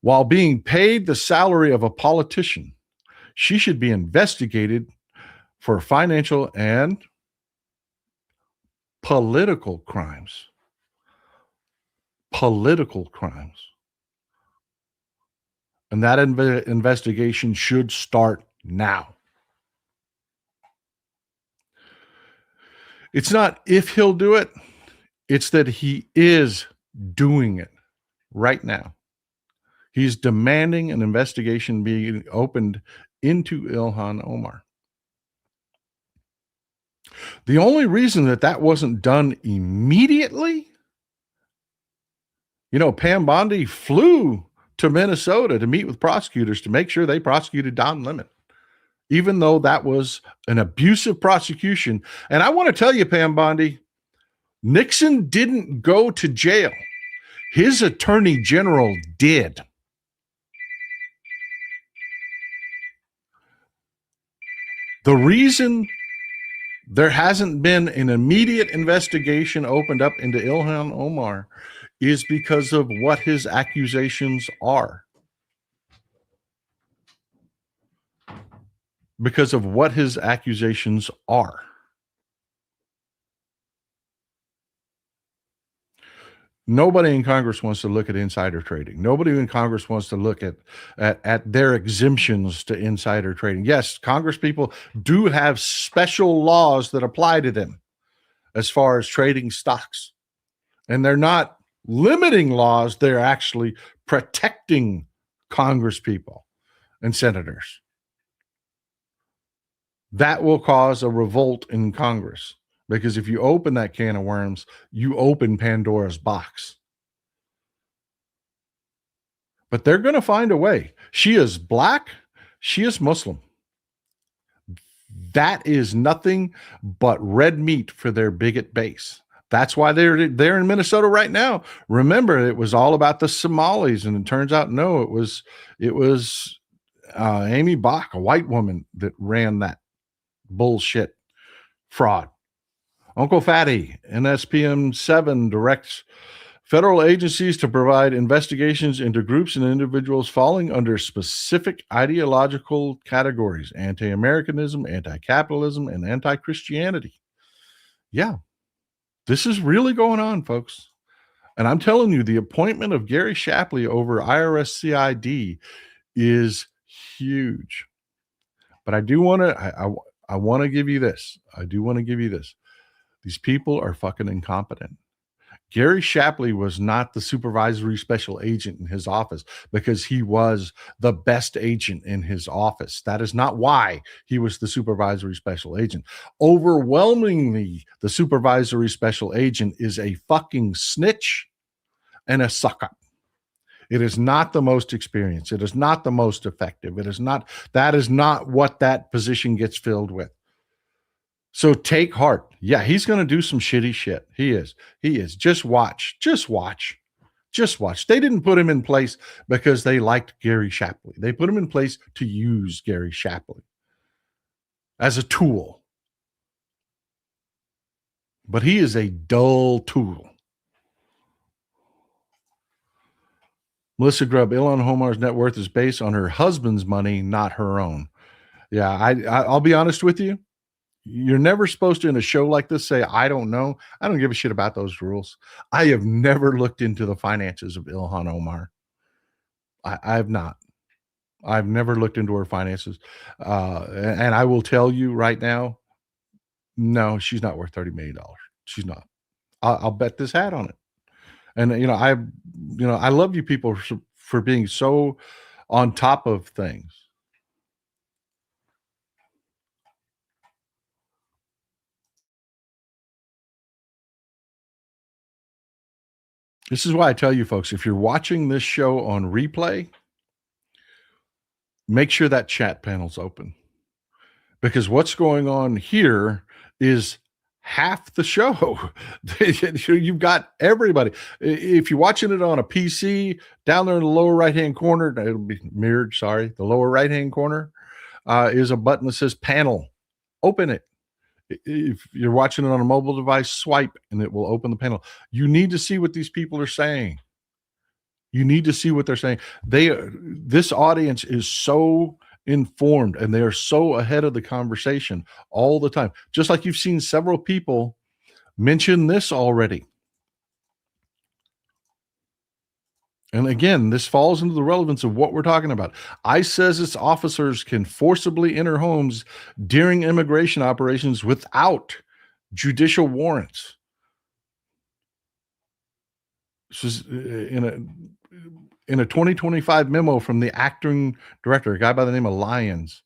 while being paid the salary of a politician, she should be investigated for financial and political crimes. Political crimes. And that investigation should start now. It's not if he'll do it, it's that he is doing it right now. He's demanding an investigation be opened into Ilhan Omar. The only reason that wasn't done immediately, Pam Bondi flew to Minnesota to meet with prosecutors to make sure they prosecuted Don Lemon, even though that was an abusive prosecution. And I want to tell you, Pam Bondi, Nixon didn't go to jail. His attorney general did. The reason there hasn't been an immediate investigation opened up into Ilhan Omar is because of what his accusations are. Because of what his accusations are. Nobody in Congress wants to look at insider trading. Nobody in Congress wants to look at their exemptions to insider trading. Yes, Congress people do have special laws that apply to them as far as trading stocks. And they're not limiting laws, they're actually protecting Congress people and senators. That will cause a revolt in Congress, because if you open that can of worms, you open Pandora's box. But they're going to find a way. She is black, she is Muslim. That is nothing but red meat for their bigot base. That's why they're in Minnesota right now. Remember, it was all about the Somalis, and it turns out no, it was Amy Bach, a white woman, that ran that bullshit fraud. Uncle Fatty, NSPM 7 directs federal agencies to provide investigations into groups and individuals falling under specific ideological categories: anti-Americanism, anti-capitalism, and anti-Christianity. Yeah, this is really going on, folks. And I'm telling you, the appointment of Gary Shapley over IRS CID is huge. But I do want to, I want to give you this. I do want to give you this. These people are fucking incompetent. Gary Shapley was not the supervisory special agent in his office because he was the best agent in his office. That is not why he was the supervisory special agent. Overwhelmingly, the supervisory special agent is a fucking snitch and a suck up. It is not the most experienced. It is not the most effective. That is not what that position gets filled with. So take heart. Yeah, he's going to do some shitty shit. He is. Just watch. They didn't put him in place because they liked Gary Shapley. They put him in place to use Gary Shapley as a tool. But he is a dull tool. Melissa Grubb, Ilhan Omar's net worth is based on her husband's money, not her own. Yeah, I'll be honest with you. You're never supposed to, in a show like this, say, I don't know. I don't give a shit about those rules. I have never looked into the finances of Ilhan Omar. I have not. I've never looked into her finances. And I will tell you right now, no, she's not worth $30 million. She's not. I'll bet this hat on it. And, I love you people for being so on top of things. This is why I tell you folks, if you're watching this show on replay, make sure that chat panel's open, because what's going on here is half the show. You've got everybody. If you're watching it on a PC, down there in the lower right-hand corner, it'll be mirrored, sorry, the lower right-hand corner is a button that says panel. Open it. If you're watching it on a mobile device, swipe and it will open the panel. You need to see what these people are saying. You need to see what they're saying. This audience is so informed and they are so ahead of the conversation all the time. Just like you've seen several people mention this already. And again, this falls into the relevance of what we're talking about. ICE says its officers can forcibly enter homes during immigration operations without judicial warrants. This is in a 2025 memo from the acting director, a guy by the name of Lyons.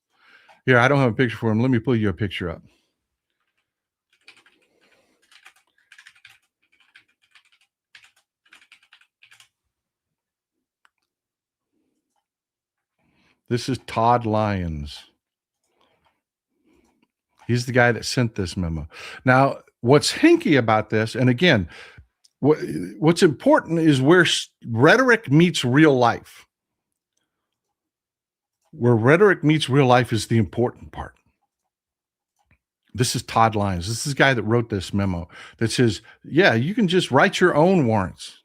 Here, I don't have a picture for him. Let me pull you a picture up. This is Todd Lyons. He's the guy that sent this memo. Now, what's hinky about this, and again, what's important is where rhetoric meets real life. Where rhetoric meets real life is the important part. This is Todd Lyons. This is the guy that wrote this memo that says, yeah, you can just write your own warrants.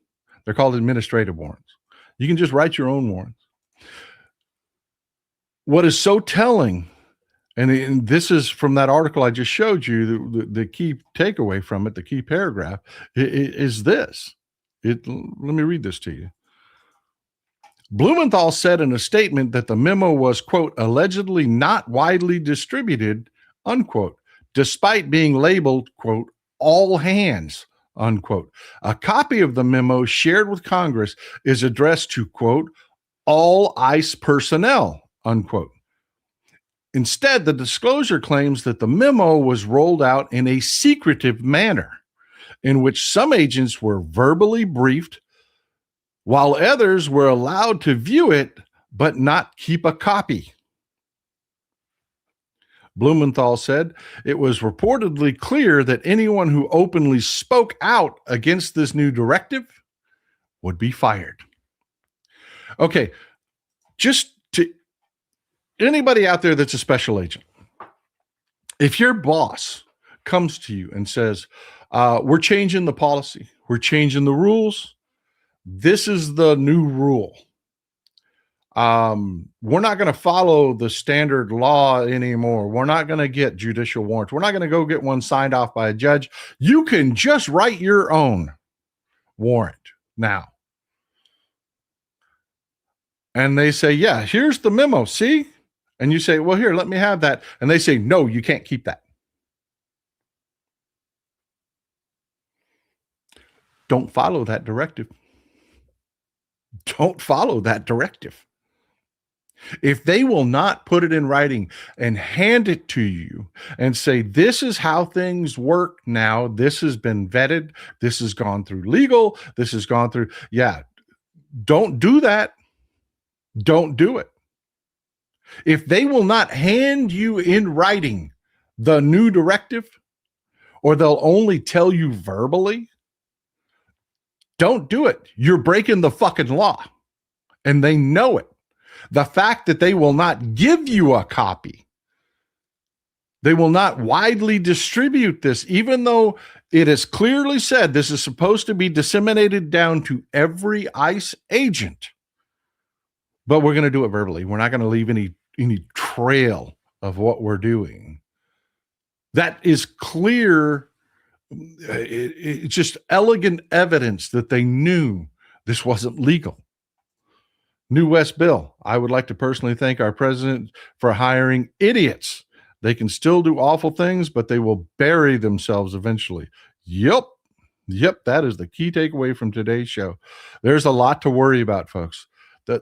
They're called administrative warrants. You can just write your own warrants. What is so telling, and this is from that article I just showed you, the key takeaway from it, the key paragraph, is this. Let me read this to you. Blumenthal said in a statement that the memo was, quote, allegedly not widely distributed, unquote, despite being labeled, quote, all hands, unquote. A copy of the memo shared with Congress is addressed to, quote, all ICE personnel, unquote. Instead, the disclosure claims that the memo was rolled out in a secretive manner in which some agents were verbally briefed while others were allowed to view it but not keep a copy. Blumenthal said it was reportedly clear that anyone who openly spoke out against this new directive would be fired. Okay, just to anybody out there that's a special agent, if your boss comes to you and says, we're changing the policy, we're changing the rules, this is the new rule. We're not going to follow the standard law anymore. We're not going to get judicial warrants. We're not going to go get one signed off by a judge. You can just write your own warrant now. And they say, yeah, here's the memo. See? And you say, well, here, let me have that. And they say, no, you can't keep that. Don't follow that directive. Don't follow that directive. If they will not put it in writing and hand it to you and say, this is how things work now, this has been vetted, this has gone through legal, this has gone through, yeah, don't do that. Don't do it. If they will not hand you in writing the new directive, or they'll only tell you verbally, don't do it. You're breaking the fucking law, and they know it. The fact that they will not give you a copy, they will not widely distribute this, even though it is clearly said this is supposed to be disseminated down to every ICE agent. But we're going to do it verbally. We're not going to leave any trail of what we're doing. That is clear. It's just elegant evidence that they knew this wasn't legal. New West bill. I would like to personally thank our president for hiring idiots. They can still do awful things, but they will bury themselves eventually. Yep, that is the key takeaway from today's show. There's a lot to worry about, folks. That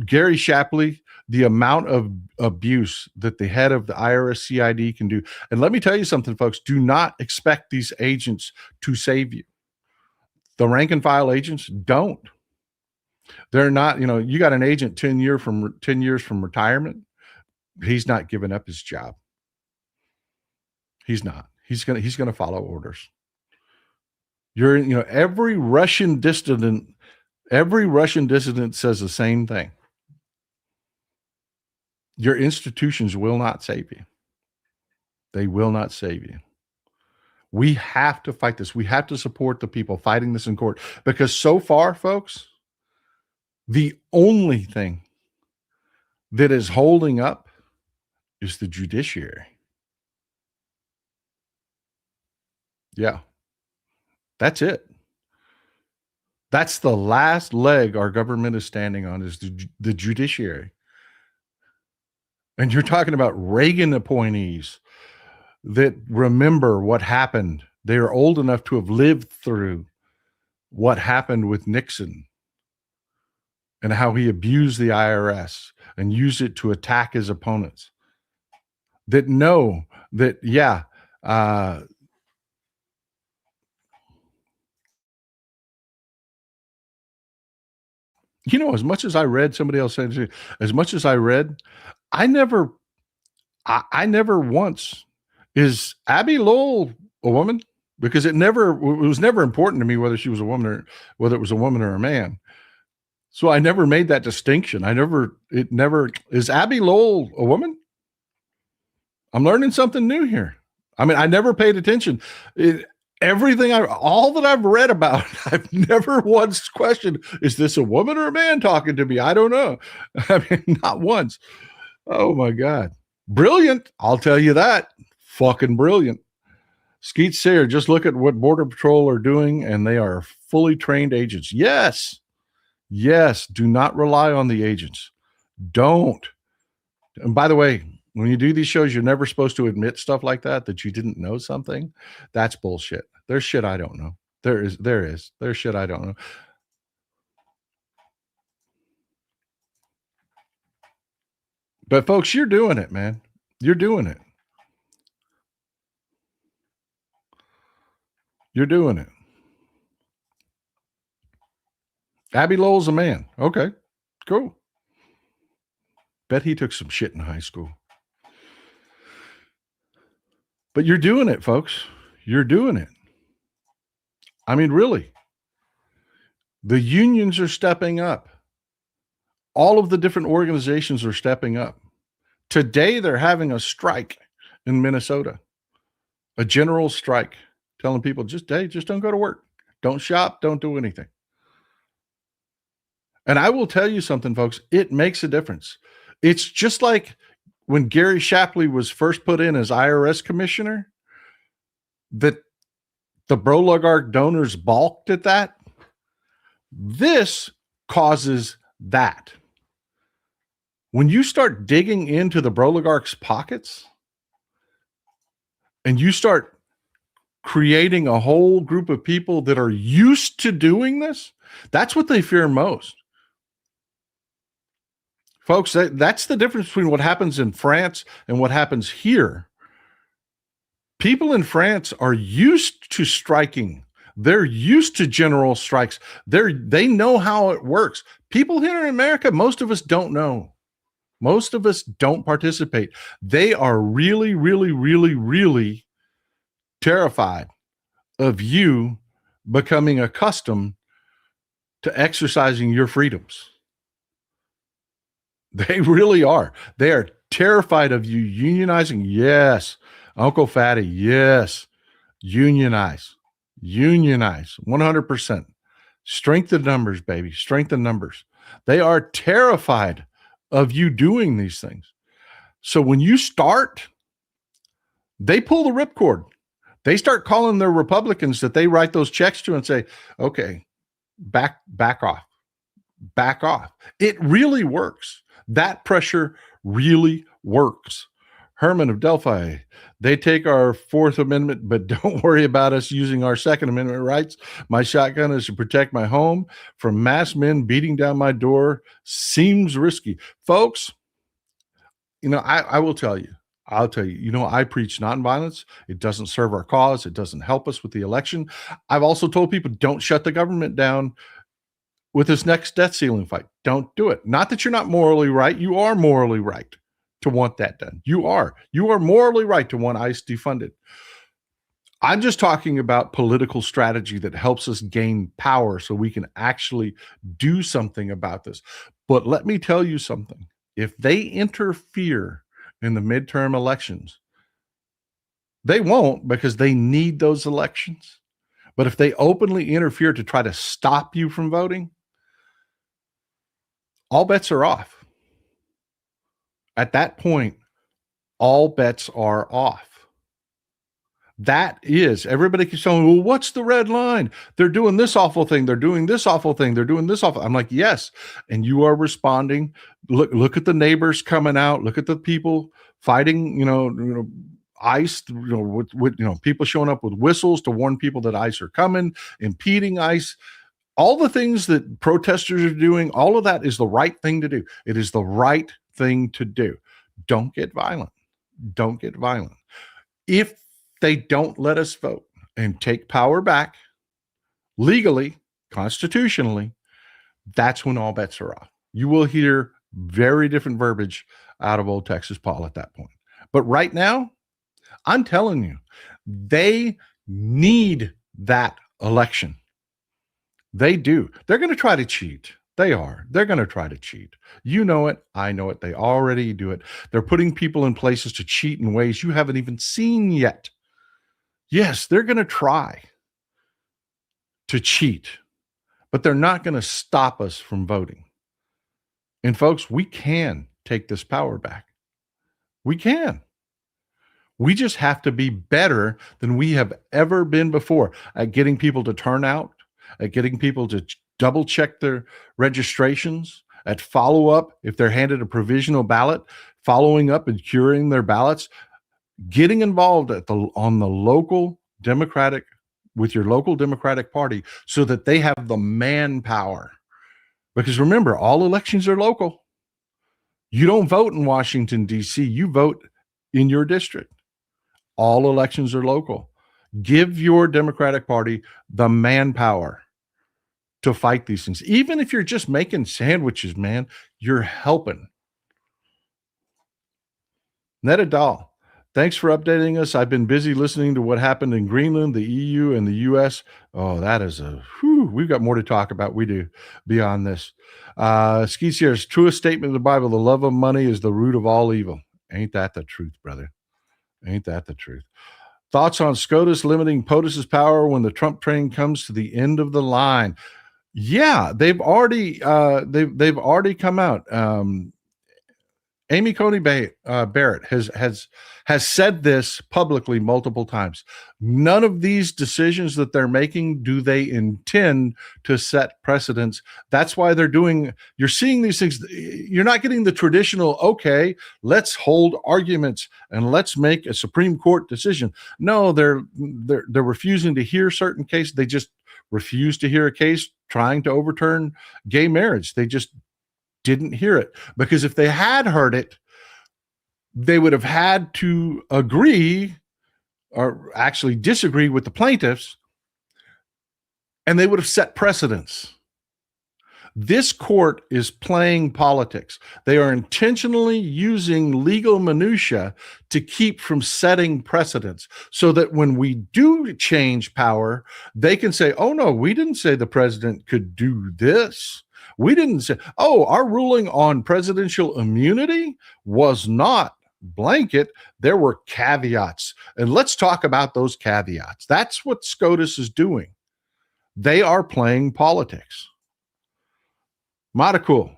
Gary Shapley, the amount of abuse that the head of the IRS CID can do. And let me tell you something, folks, do not expect these agents to save you. The rank and file agents don't. They're not, you got an agent 10 years from retirement. He's not giving up his job. He's not. He's going to follow orders. Every Russian dissident says the same thing. Your institutions will not save you. They will not save you. We have to fight this. We have to support the people fighting this in court, because so far, folks, the only thing that is holding up is the judiciary. Yeah, that's it. That's the last leg our government is standing on, is the judiciary. And you're talking about Reagan appointees that remember what happened. They are old enough to have lived through what happened with Nixon and how he abused the IRS and used it to attack his opponents, that know that, as much as I read, somebody else said, as much as I read, I never once, is Abby Lowell a woman? because it was never important to me whether she was a woman or whether it was a woman or a man. So I never made that distinction. Is Abby Lowell a woman? I'm learning something new here. I mean, I never paid attention. All that I've read about, I've never once questioned, is this a woman or a man talking to me? I don't know. I mean, not once. Oh my God. Brilliant. I'll tell you that. Fucking brilliant. Skeet Sayer, just look at what Border Patrol are doing, and they are fully trained agents. Yes. Yes. Do not rely on the agents. Don't. And by the way, when you do these shows, you're never supposed to admit stuff like that you didn't know something. That's bullshit. There's shit I don't know. There's shit I don't know. But folks, you're doing it, man. You're doing it. You're doing it. Abby Lowell's a man. Okay, cool. Bet he took some shit in high school. But you're doing it, folks. You're doing it. I mean, really. The unions are stepping up. All of the different organizations are stepping up. Today, they're having a strike in Minnesota, a general strike, telling people just don't go to work. Don't shop. Don't do anything. And I will tell you something, folks, it makes a difference. It's just like when Gary Shapley was first put in as IRS commissioner, that the Broligarch donors balked at that. This causes that. When you start digging into the Broligarch's pockets and you start creating a whole group of people that are used to doing this, that's what they fear most. Folks, that's the difference between what happens in France and what happens here. People in France are used to striking. They're used to general strikes. They know how it works. People here in America, most of us don't know. Most of us don't participate. They are really, really, really, really terrified of you becoming accustomed to exercising your freedoms. They really are. They are terrified of you unionizing. Yes. Uncle Fatty. Yes. Unionize. 100%. Strength in numbers, baby. Strength in numbers. They are terrified of you doing these things. So when you start, they pull the ripcord. They start calling their Republicans that they write those checks to and say, okay, back off. Back off. It really works. That pressure really works. Herman of Delphi, they take our Fourth Amendment, but don't worry about us using our Second Amendment rights. My shotgun is to protect my home from masked men beating down my door. Seems risky. Folks, I will tell you, I preach nonviolence. It doesn't serve our cause. It doesn't help us with the election. I've also told people, don't shut the government down with this next debt ceiling fight. Don't do it. Not that you're not morally right. You are morally right to want that done. You are morally right to want ICE defunded. I'm just talking about political strategy that helps us gain power so we can actually do something about this. But let me tell you something. If they interfere in the midterm elections, they won't, because they need those elections. But if they openly interfere to try to stop you from voting, all bets are off. At that point, all bets are off. That is, everybody keeps saying, well, what's the red line? They're doing this awful thing. They're doing this awful thing. They're doing this awful. I'm like, yes. And you are responding. Look at the neighbors coming out. Look at the people fighting, ICE, with people showing up with whistles to warn people that ICE are coming, impeding ICE. All the things that protesters are doing, all of that is the right thing to do. It is the right thing to do. Don't get violent. Don't get violent. If they don't let us vote and take power back legally, constitutionally, that's when all bets are off. You will hear very different verbiage out of old Texas Paul at that point. But right now, I'm telling you, they need that election. They do. They're going to try to cheat. They are. They're going to try to cheat. You know it. I know it. They already do it. They're putting people in places to cheat in ways you haven't even seen yet. Yes, they're going to try to cheat, but they're not going to stop us from voting. And folks, we can take this power back. We can. We just have to be better than we have ever been before at getting people to turn out, at getting people to double check their registrations, at follow up if they're handed a provisional ballot, following up and curing their ballots, getting involved on the local Democratic with your local Democratic Party so that they have the manpower. Because remember, all elections are local. You don't vote in Washington, D.C., you vote in your district. All elections are local. Give your Democratic Party the manpower to fight these things. Even if you're just making sandwiches, man, you're helping. Netadal, thanks for updating us. I've been busy listening to what happened in Greenland, the EU, and the U.S. Oh, that is we've got more to talk about. We do beyond this. Ski Sierra's truest statement in the Bible, the love of money is the root of all evil. Ain't that the truth, brother? Ain't that the truth? Thoughts on SCOTUS limiting POTUS's power when the Trump train comes to the end of the line? Yeah, they've already come out. Amy Coney Barrett has said this publicly multiple times. None of these decisions that they're making do they intend to set precedents. That's why you're seeing these things. You're not getting the traditional, okay, let's hold arguments and let's make a Supreme Court decision. No, they're refusing to hear certain cases. They just refuse to hear a case trying to overturn gay marriage. They just didn't hear it, because if they had heard it, they would have had to agree or actually disagree with the plaintiffs, and they would have set precedents. This court is playing politics. They are intentionally using legal minutia to keep from setting precedents so that when we do change power, they can say, oh no, we didn't say the president could do this. We didn't say, oh, our ruling on presidential immunity was not blanket. There were caveats. And let's talk about those caveats. That's what SCOTUS is doing. They are playing politics. Madakul,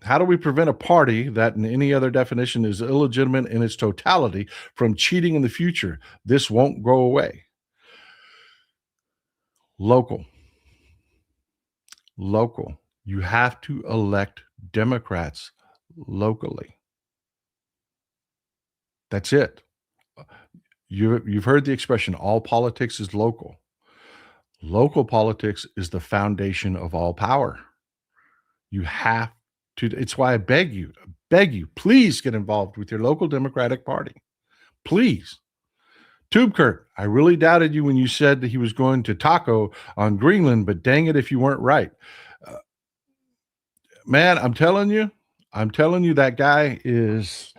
how do we prevent a party that in any other definition is illegitimate in its totality from cheating in the future? This won't go away. Local. You have to elect Democrats locally. That's it. You've heard the expression, all politics is local. Local politics is the foundation of all power. You have to, it's why I beg you, please get involved with your local Democratic Party. Please. Tube Kurt, I really doubted you when you said that he was going to taco on Greenland, but dang it if you weren't right. Man, I'm telling you, that guy he's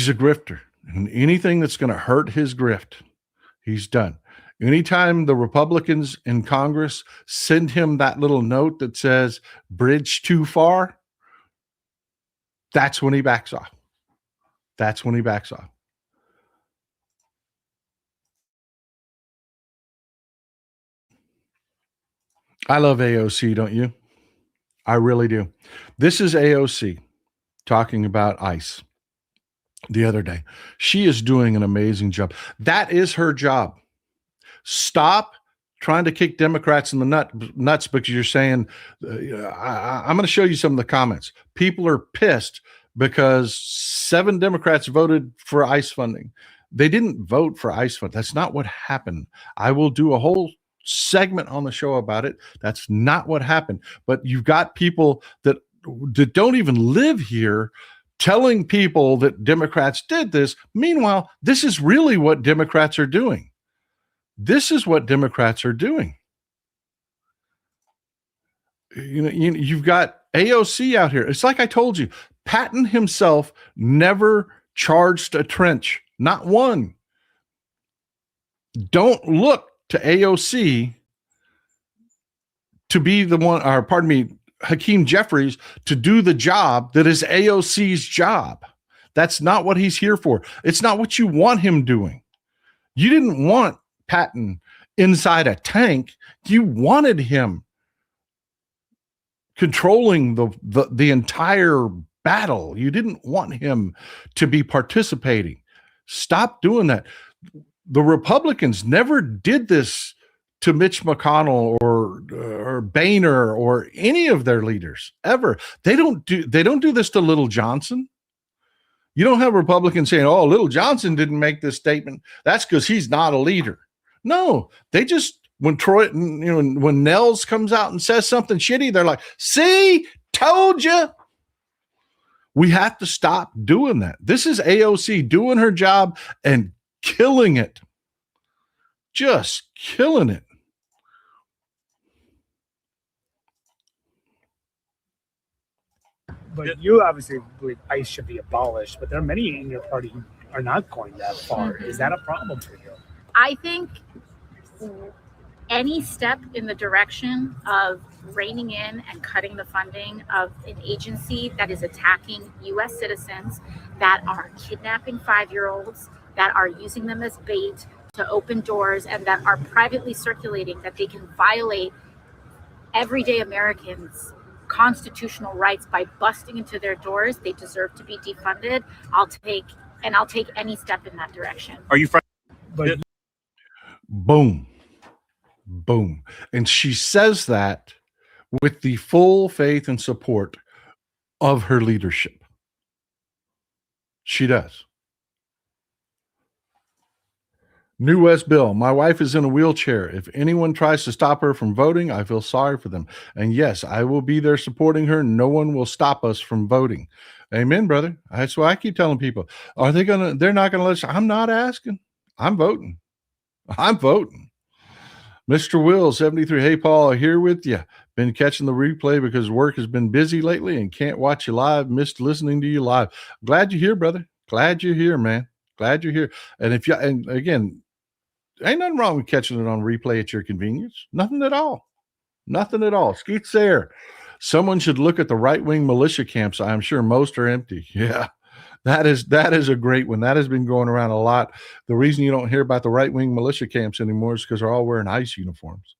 a grifter. And anything that's going to hurt his grift, he's done. Anytime the Republicans in Congress send him that little note that says bridge too far, that's when he backs off. I love AOC, don't you? I really do. This is AOC talking about ICE the other day. She is doing an amazing job. That is her job. Stop trying to kick Democrats in the nuts because you're saying, I'm going to show you some of the comments. People are pissed because 7 Democrats voted for ICE funding. They didn't vote for ICE funding. That's not what happened. I will do a whole segment on the show about it. That's not what happened. But you've got people that don't even live here telling people that Democrats did this. Meanwhile, this is really what Democrats are doing. You've got AOC out here. It's like I told you, Patton himself never charged a trench. Not one. Don't look to AOC to be the one, or pardon me, Hakeem Jeffries to do the job that is AOC's job. That's not what he's here for. It's not what you want him doing. You didn't want Patton inside a tank. You wanted him controlling the entire battle. You didn't want him to be participating. Stop doing that. The Republicans never did this to Mitch McConnell or Boehner or any of their leaders ever. They don't do this to Little Johnson. You don't have Republicans saying, "Oh, Little Johnson didn't make this statement. That's because he's not a leader." No, they just, when when Nels comes out and says something shitty, they're like, "See, told you." We have to stop doing that. This is AOC doing her job and killing it. Just killing it. But you obviously believe ICE should be abolished, but there are many in your party who are not going that far. Is that a problem for you? I think any step in the direction of reining in and cutting the funding of an agency that is attacking U.S. citizens, that are kidnapping 5-year-olds, that are using them as bait to open doors, and that are privately circulating that they can violate everyday Americans' constitutional rights by busting into their doors, they deserve to be defunded. I'll take any step in that direction. Are you Boom. Boom. And she says that with the full faith and support of her leadership. She does. New West Bill, my wife is in a wheelchair. If anyone tries to stop her from voting, I feel sorry for them. And yes, I will be there supporting her. No one will stop us from voting. Amen, brother. That's why I keep telling people, they're not going to listen. I'm not asking. I'm voting. I'm voting. Mr. Will, 73. Hey, Paul, here with you. Been catching the replay because work has been busy lately and can't watch you live. Missed listening to you live. Glad you're here, brother. Glad you're here, man. Glad you're here. And and again, ain't nothing wrong with catching it on replay at your convenience. Nothing at all. Nothing at all. Skeet's there. Someone should look at the right-wing militia camps. I'm sure most are empty. Yeah. That is a great one. That has been going around a lot. The reason you don't hear about the right-wing militia camps anymore is because they're all wearing ICE uniforms.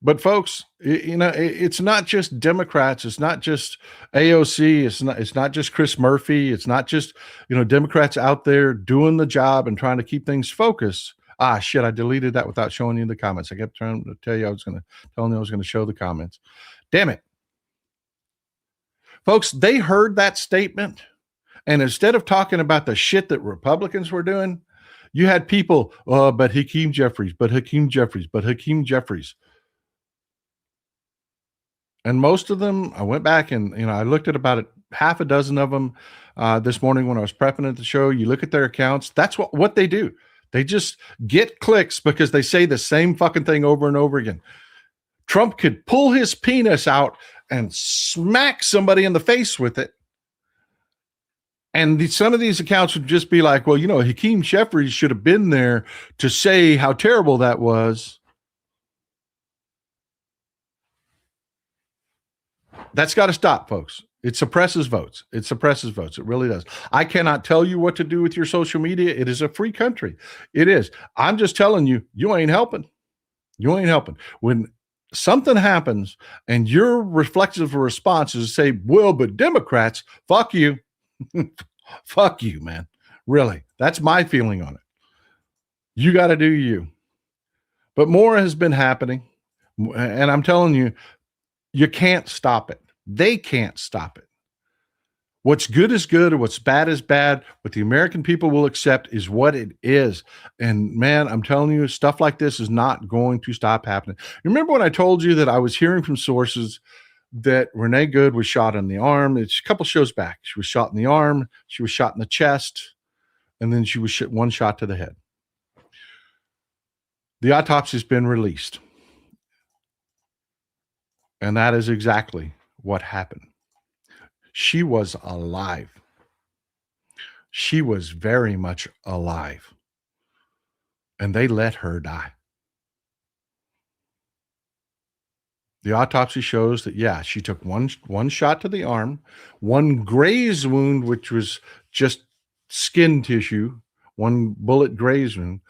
But folks, it's not just Democrats. It's not just AOC. It's not just Chris Murphy. It's not just, Democrats out there doing the job and trying to keep things focused. Ah, shit, I deleted that without showing you the comments. I kept trying to tell you I was going to show the comments. Damn it. Folks, they heard that statement, and instead of talking about the shit that Republicans were doing, you had people, but Hakeem Jeffries, but Hakeem Jeffries, but Hakeem Jeffries. And most of them, I went back and, I looked at about half a dozen of them this morning when I was prepping at the show. You look at their accounts. That's what they do. They just get clicks because they say the same fucking thing over and over again. Trump could pull his penis out and smack somebody in the face with it. And some of these accounts would just be like, well, Hakeem Jeffries should have been there to say how terrible that was. That's got to stop, folks. It suppresses votes. It suppresses votes. It really does. I cannot tell you what to do with your social media. It is a free country. It is. I'm just telling you, you ain't helping. You ain't helping. When something happens and your reflexive response is to say, well, but Democrats, fuck you. Fuck you, man. Really. That's my feeling on it. You got to do you. But more has been happening. And I'm telling you, you can't stop it. They can't stop it. What's good is good, or what's bad is bad. What the American people will accept is what it is. And man, I'm telling you, stuff like this is not going to stop happening. Remember when I told you that I was hearing from sources that Renee Good was shot in the arm? It's a couple shows back. She was shot in the arm. She was shot in the chest. And then she was one shot to the head. The autopsy's been released. And that is exactly what happened. She was alive. She was very much alive. And they let her die. The autopsy shows that, yeah, she took one shot to the arm, one graze wound, which was just skin tissue, one bullet graze wound.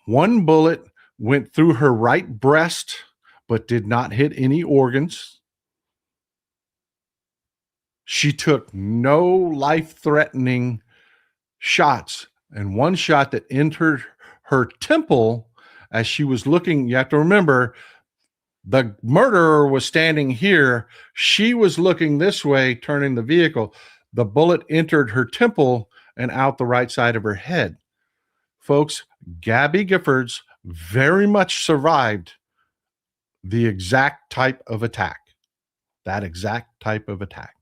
One bullet went through her right breast, but did not hit any organs. She took no life-threatening shots, and one shot that entered her temple as she was looking. You have to remember, the murderer was standing here. She was looking this way, turning the vehicle. The bullet entered her temple and out the right side of her head. Folks, Gabby Giffords very much survived the exact type of attack. That exact type of attack.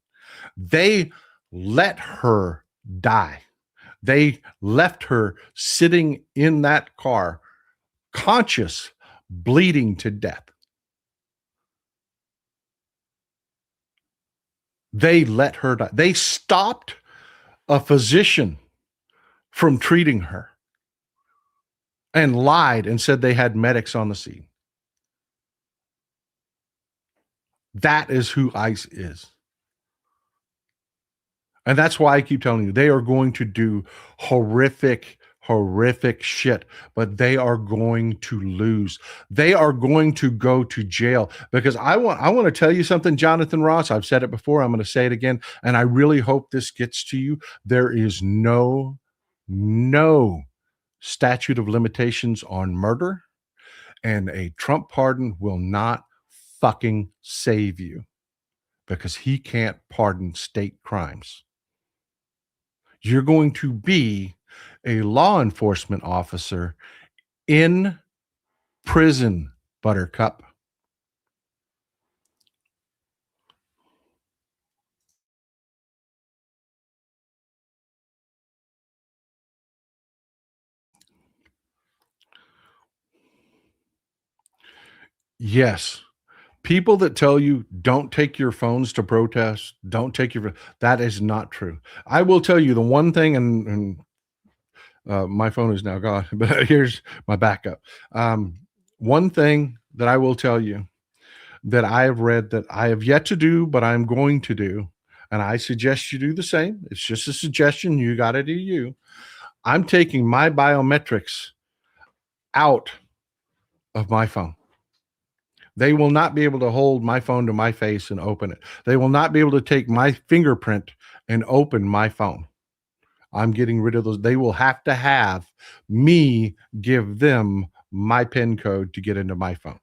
They let her die. They left her sitting in that car, conscious, bleeding to death. They let her die. They stopped a physician from treating her and lied and said they had medics on the scene. That is who ICE is. And that's why I keep telling you, they are going to do horrific shit, but they are going to lose. They are going to go to jail, because I want to tell you something, Jonathan Ross. I've said it before. I'm going to say it again. And I really hope this gets to you. There is no statute of limitations on murder, and a Trump pardon will not fucking save you, because he can't pardon state crimes. You're going to be a law enforcement officer in prison, Buttercup. Yes. People that tell you don't take your phones to protest, that is not true. I will tell you the one thing, and my phone is now gone, but here's my backup. One thing that I will tell you that I have read that I have yet to do, but I'm going to do, and I suggest you do the same. It's just a suggestion. You got to do you. I'm taking my biometrics out of my phone. They will not be able to hold my phone to my face and open it. They will not be able to take my fingerprint and open my phone. I'm getting rid of those. They will have to have me give them my PIN code to get into my phone.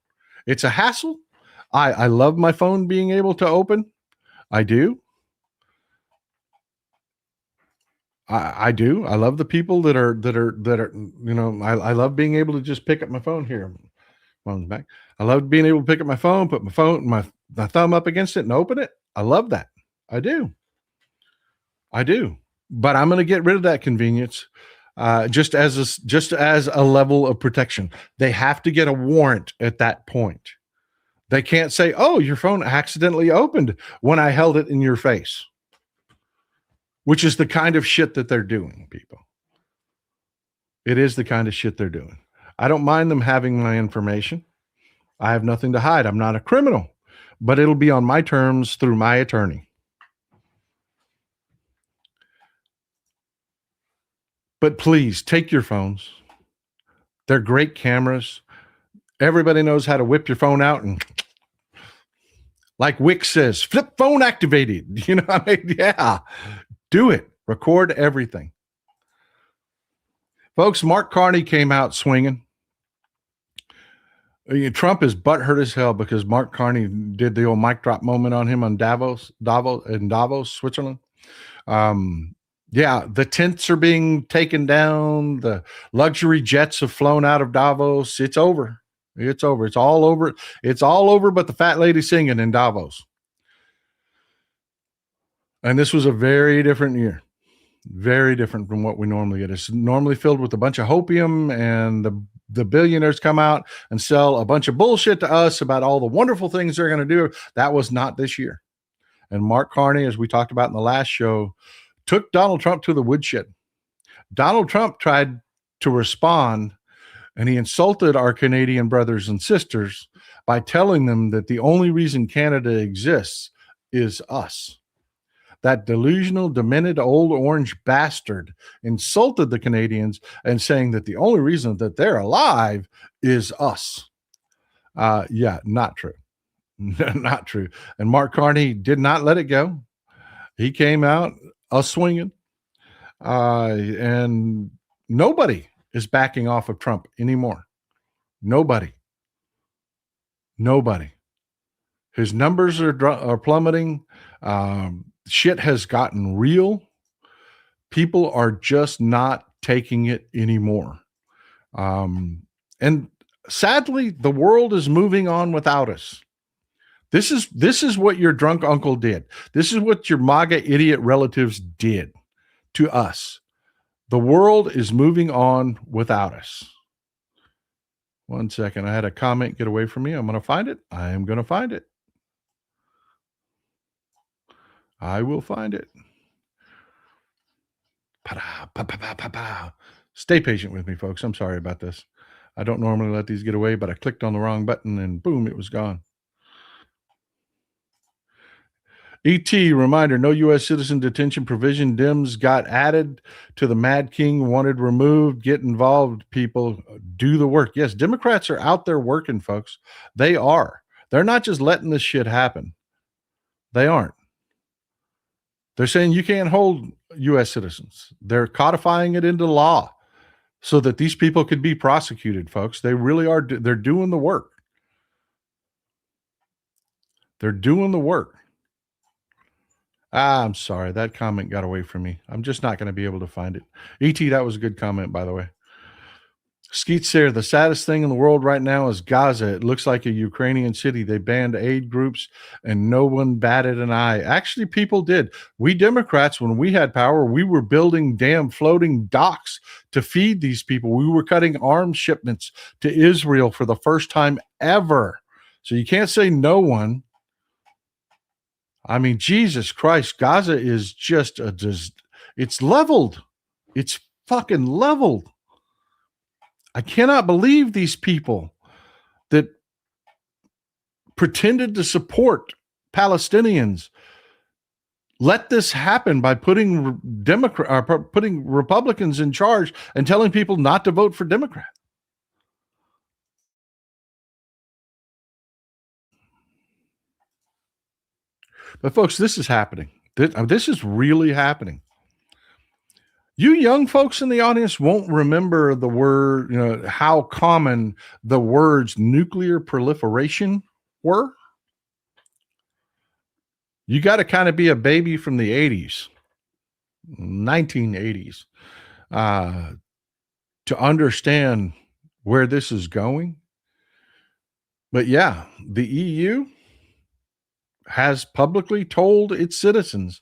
It's a hassle. I love my phone being able to open. I do. I do. I love the people that are, I love being able to just pick up my phone here. Phone's back. I love being able to pick up my phone, put my thumb up against it and open it. I love that. I do. But I'm going to get rid of that convenience, just as a level of protection. They have to get a warrant at that point. They can't say, "Oh, your phone accidentally opened when I held it in your face," which is the kind of shit that they're doing, people. It is the kind of shit they're doing. I don't mind them having my information. I have nothing to hide. I'm not a criminal, but it'll be on my terms through my attorney. But please take your phones. They're great cameras. Everybody knows how to whip your phone out and, like Wick says, flip phone activated. You know what I mean? Yeah, do it. Record everything. Folks, Mark Carney came out swinging. Trump is butthurt as hell because Mark Carney did the old mic drop moment on him on Davos, Switzerland. Yeah, the tents are being taken down. The luxury jets have flown out of Davos. It's over. It's over. It's all over. It's all over but the fat lady singing in Davos. And this was a very different year. Very different from what we normally get. It's normally filled with a bunch of hopium, and the billionaires come out and sell a bunch of bullshit to us about all the wonderful things they're going to do. That was not this year. And Mark Carney, as we talked about in the last show, took Donald Trump to the woodshed. Donald Trump tried to respond, and he insulted our Canadian brothers and sisters by telling them that the only reason Canada exists is us. That delusional, demented old orange bastard insulted the Canadians and saying that the only reason that they're alive is us. Yeah, not true. Not true. And Mark Carney did not let it go. He came out swinging, and nobody is backing off of Trump anymore. Nobody. His numbers are plummeting. Shit has gotten real. People are just not taking it anymore. And sadly, the world is moving on without us. This is what your drunk uncle did. This is what your MAGA idiot relatives did to us. The world is moving on without us. 1 second. I had a comment get away from me. I'm going to find it. I am going to find it. I will find it. Stay patient with me, folks. I'm sorry about this. I don't normally let these get away, but I clicked on the wrong button and boom, it was gone. ET reminder, no U.S. citizen detention provision. Dems got added to the Mad King, wanted removed. Get involved, people. Do the work. Yes, Democrats are out there working, folks. They are. They're not just letting this shit happen. They aren't. They're saying you can't hold U.S. citizens. They're codifying it into law so that these people could be prosecuted, folks. They really are. They're doing the work. They're doing the work. I'm sorry. That comment got away from me. I'm just not going to be able to find it. E.T., that was a good comment, by the way. Skeet Sayre, the saddest thing in the world right now is Gaza. It looks like a Ukrainian city. They banned aid groups and no one batted an eye. Actually, people did. We Democrats, when we had power, we were building damn floating docks to feed these people. We were cutting arms shipments to Israel for the first time ever. So you can't say no one. I mean, Jesus Christ, Gaza is just it's leveled. It's fucking leveled. I cannot believe these people that pretended to support Palestinians let this happen by putting Republicans in charge and telling people not to vote for Democrat. But folks, this is happening. This is really happening. You young folks in the audience won't remember the word, how common the words nuclear proliferation were. You got to kind of be a baby from the 80s, 1980s, to understand where this is going. But yeah, the EU has publicly told its citizens,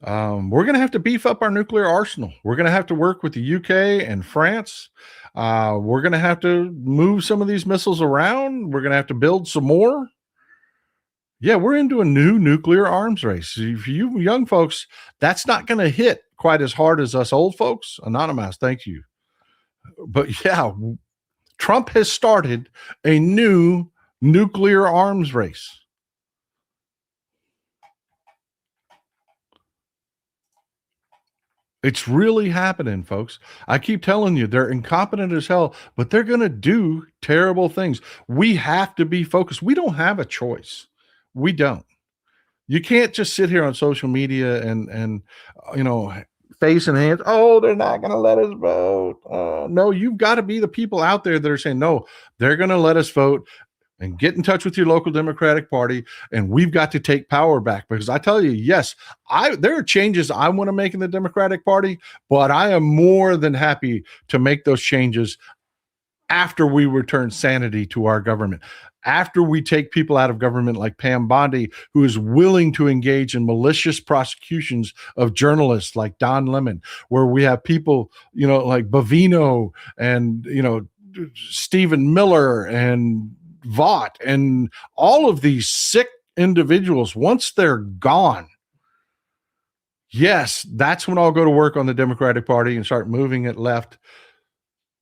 we're going to have to beef up our nuclear arsenal. We're going to have to work with the UK and France. We're going to have to move some of these missiles around. We're going to have to build some more. Yeah, we're into a new nuclear arms race. For you young folks, that's not going to hit quite as hard as us old folks. Anonymous, thank you. But yeah, Trump has started a new nuclear arms race. It's really happening, folks. I keep telling you, they're incompetent as hell, but they're going to do terrible things. We have to be focused. We don't have a choice. We don't. You can't just sit here on social media and face and hands. Oh, they're not going to let us vote. No, you've got to be the people out there that are saying, no, they're going to let us vote. And get in touch with your local Democratic Party, and we've got to take power back. Because I tell you, yes, there are changes I want to make in the Democratic Party, but I am more than happy to make those changes after we return sanity to our government, after we take people out of government like Pam Bondi, who is willing to engage in malicious prosecutions of journalists like Don Lemon, where we have people, like Bavino and, Stephen Miller and Vaught and all of these sick individuals, once they're gone, yes, that's when I'll go to work on the Democratic Party and start moving it left.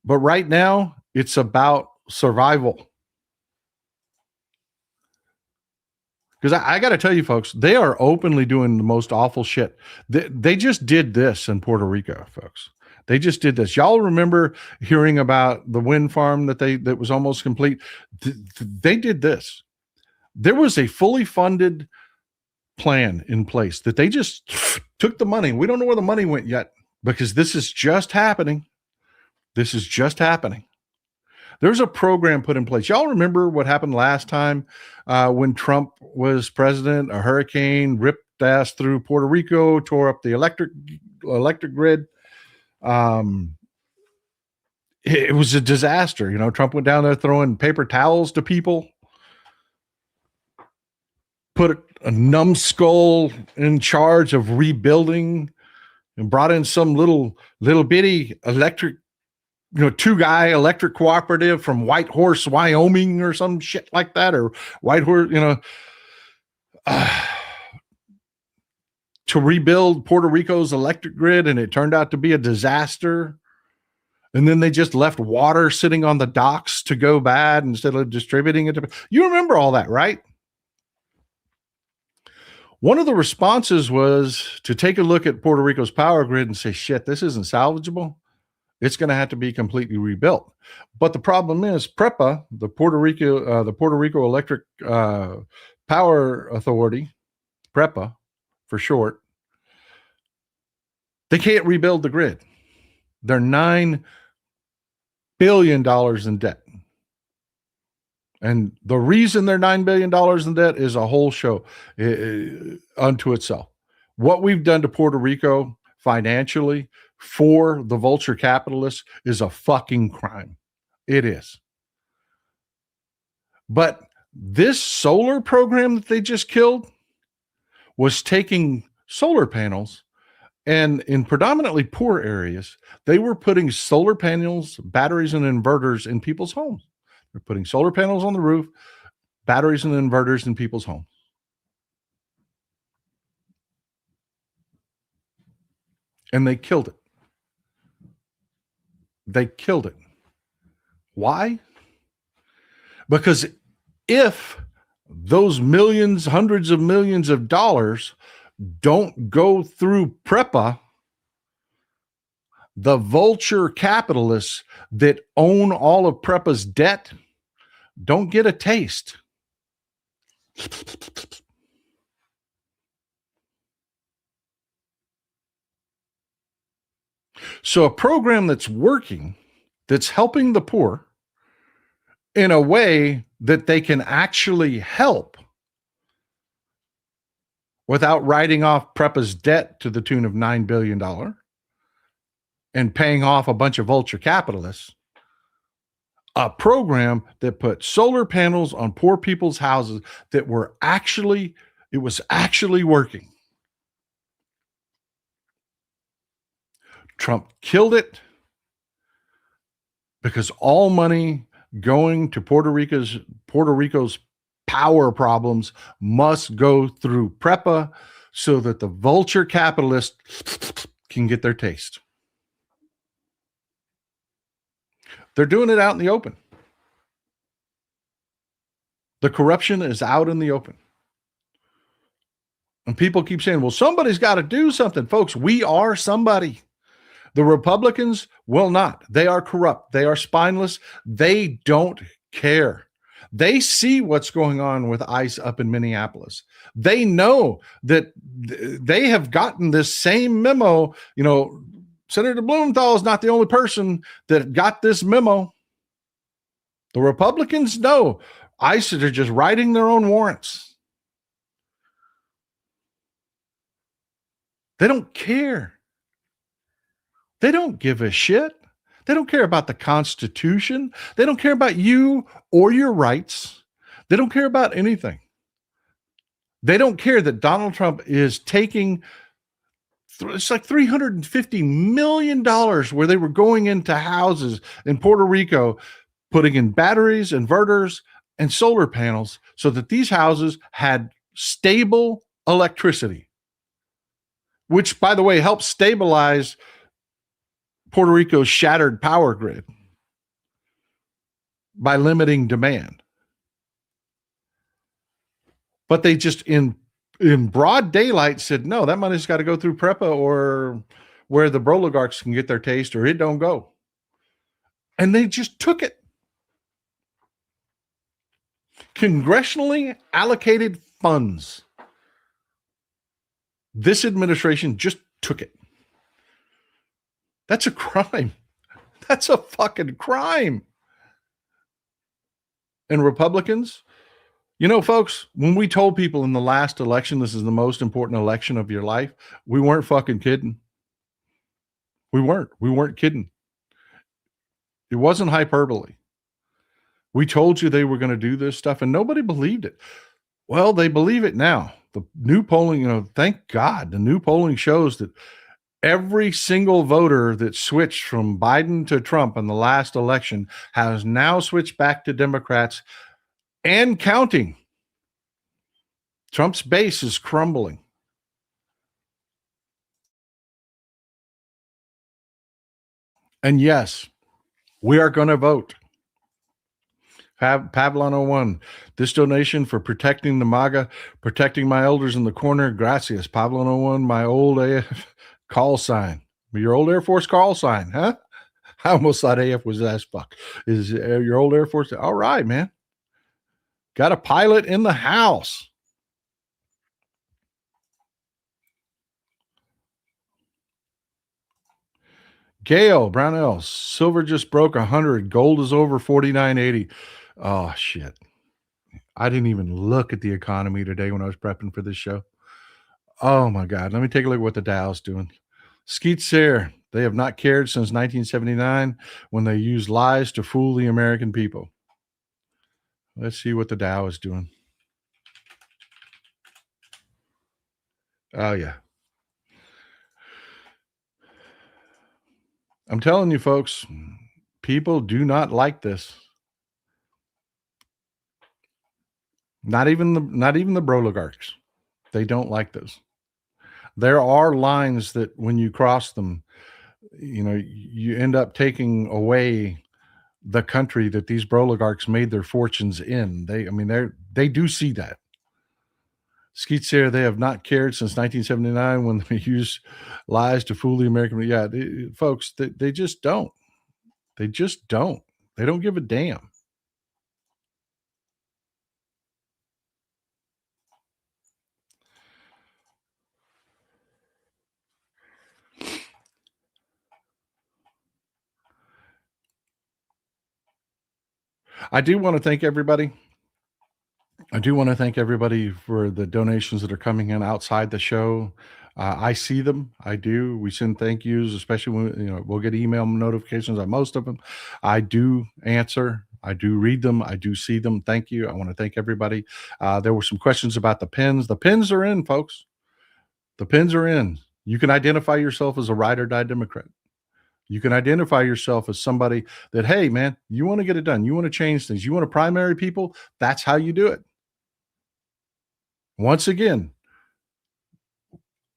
But right now, it's about survival. Because I got to tell you, folks, they are openly doing the most awful shit. They just did this in Puerto Rico, folks. They just did this. Y'all remember hearing about the wind farm that was almost complete? They did this. There was a fully funded plan in place that they just took the money. We don't know where the money went yet because this is just happening. This is just happening. There's a program put in place. Y'all remember what happened last time when Trump was president? A hurricane ripped ass through Puerto Rico, tore up the electric grid. It was a disaster. You know, Trump went down there throwing paper towels to people, put a numbskull in charge of rebuilding, and brought in some little bitty electric, 2-guy electric cooperative from Whitehorse, Wyoming, or some shit like that, or Whitehorse, to rebuild Puerto Rico's electric grid, and it turned out to be a disaster. And then they just left water sitting on the docks to go bad instead of distributing it. You remember all that, right? One of the responses was to take a look at Puerto Rico's power grid and say, shit, this isn't salvageable. It's going to have to be completely rebuilt. But the problem is PREPA, the Puerto Rico Electric Power Authority, PREPA for short, they can't rebuild the grid. They're $9 billion in debt. And the reason they're $9 billion in debt is a whole show unto itself. What we've done to Puerto Rico financially for the vulture capitalists is a fucking crime. It is. But this solar program that they just killed was taking solar panels, and in predominantly poor areas, they were putting solar panels, batteries, and inverters in people's homes. They're putting solar panels on the roof, batteries and inverters in people's homes. And they killed it. They killed it. Why? Because if those millions, hundreds of millions of dollars don't go through PREPA, the vulture capitalists that own all of PREPA's debt don't get a taste. So a program that's working, that's helping the poor in a way that they can actually help without writing off PREPA's debt to the tune of $9 billion and paying off a bunch of vulture capitalists, a program that put solar panels on poor people's houses that were actually, it was actually working. Trump killed it because all money going to Puerto Rico's power problems must go through PREPA so that the vulture capitalists can get their taste. They're doing it out in the open. The corruption is out in the open. And people keep saying, well, somebody's got to do something. Folks, we are somebody. The Republicans will not. They are corrupt. They are spineless. They don't care. They see what's going on with ICE up in Minneapolis. They know that they have gotten this same memo. Senator Blumenthal is not the only person that got this memo. The Republicans know ICE are just writing their own warrants. They don't care. They don't give a shit. They don't care about the Constitution. They don't care about you or your rights. They don't care about anything. They don't care that Donald Trump is taking, it's like $350 million where they were going into houses in Puerto Rico, putting in batteries, inverters, and solar panels so that these houses had stable electricity, which, by the way, helps stabilize Puerto Rico's shattered power grid by limiting demand. But they just in broad daylight said, no, that money's got to go through PREPA or where the oligarchs can get their taste, or it don't go. And they just took it. Congressionally allocated funds. This administration just took it. That's a crime. That's a fucking crime. And Republicans, you know, folks, when we told people in the last election, this is the most important election of your life, we weren't fucking kidding. We weren't kidding. It wasn't hyperbole. We told you they were going to do this stuff and nobody believed it. Well, they believe it now. The new polling, you know, thank God, the new polling shows that every single voter that switched from Biden to Trump in the last election has now switched back to Democrats and counting. Trump's base is crumbling. And yes, we are going to vote. Pavlon 01, this donation for protecting the MAGA, protecting my elders in the corner. Gracias. Pavlon 01, my old AF call sign. Your old Air Force call sign, huh? I almost thought AF was as fuck. Is your old Air Force? All right, man. Got a pilot in the house. Gail Brownell, silver just broke 100. Gold is over 49.80. Oh, shit. I didn't even look at the economy today when I was prepping for this show. Oh, my God. Let me take a look at what the Dow's doing. Skeet Sayre, they have not cared since 1979 when they used lies to fool the American people. Let's see what the Dow is doing. Oh, yeah. I'm telling you, folks, people do not like this. Not even the broligarchs. They don't like this. There are lines that when you cross them, you know, you end up taking away the country that these broligarchs made their fortunes in. They do see that. Skeet Sayre, they have not cared since 1979 when they used lies to fool the American. Yeah, folks, they just don't. They just don't. They don't give a damn. I do want to thank everybody. I do want to thank everybody for the donations that are coming in outside the show. I see them. I do. We send thank yous, especially when we'll get email notifications on most of them. I do answer. I do read them. I do see them. Thank you. I want to thank everybody. There were some questions about the pins. The pins are in, folks. The pins are in. You can identify yourself as a ride or die Democrat. You can identify yourself as somebody that, hey, man, you want to get it done. You want to change things. You want to primary people. That's how you do it. Once again,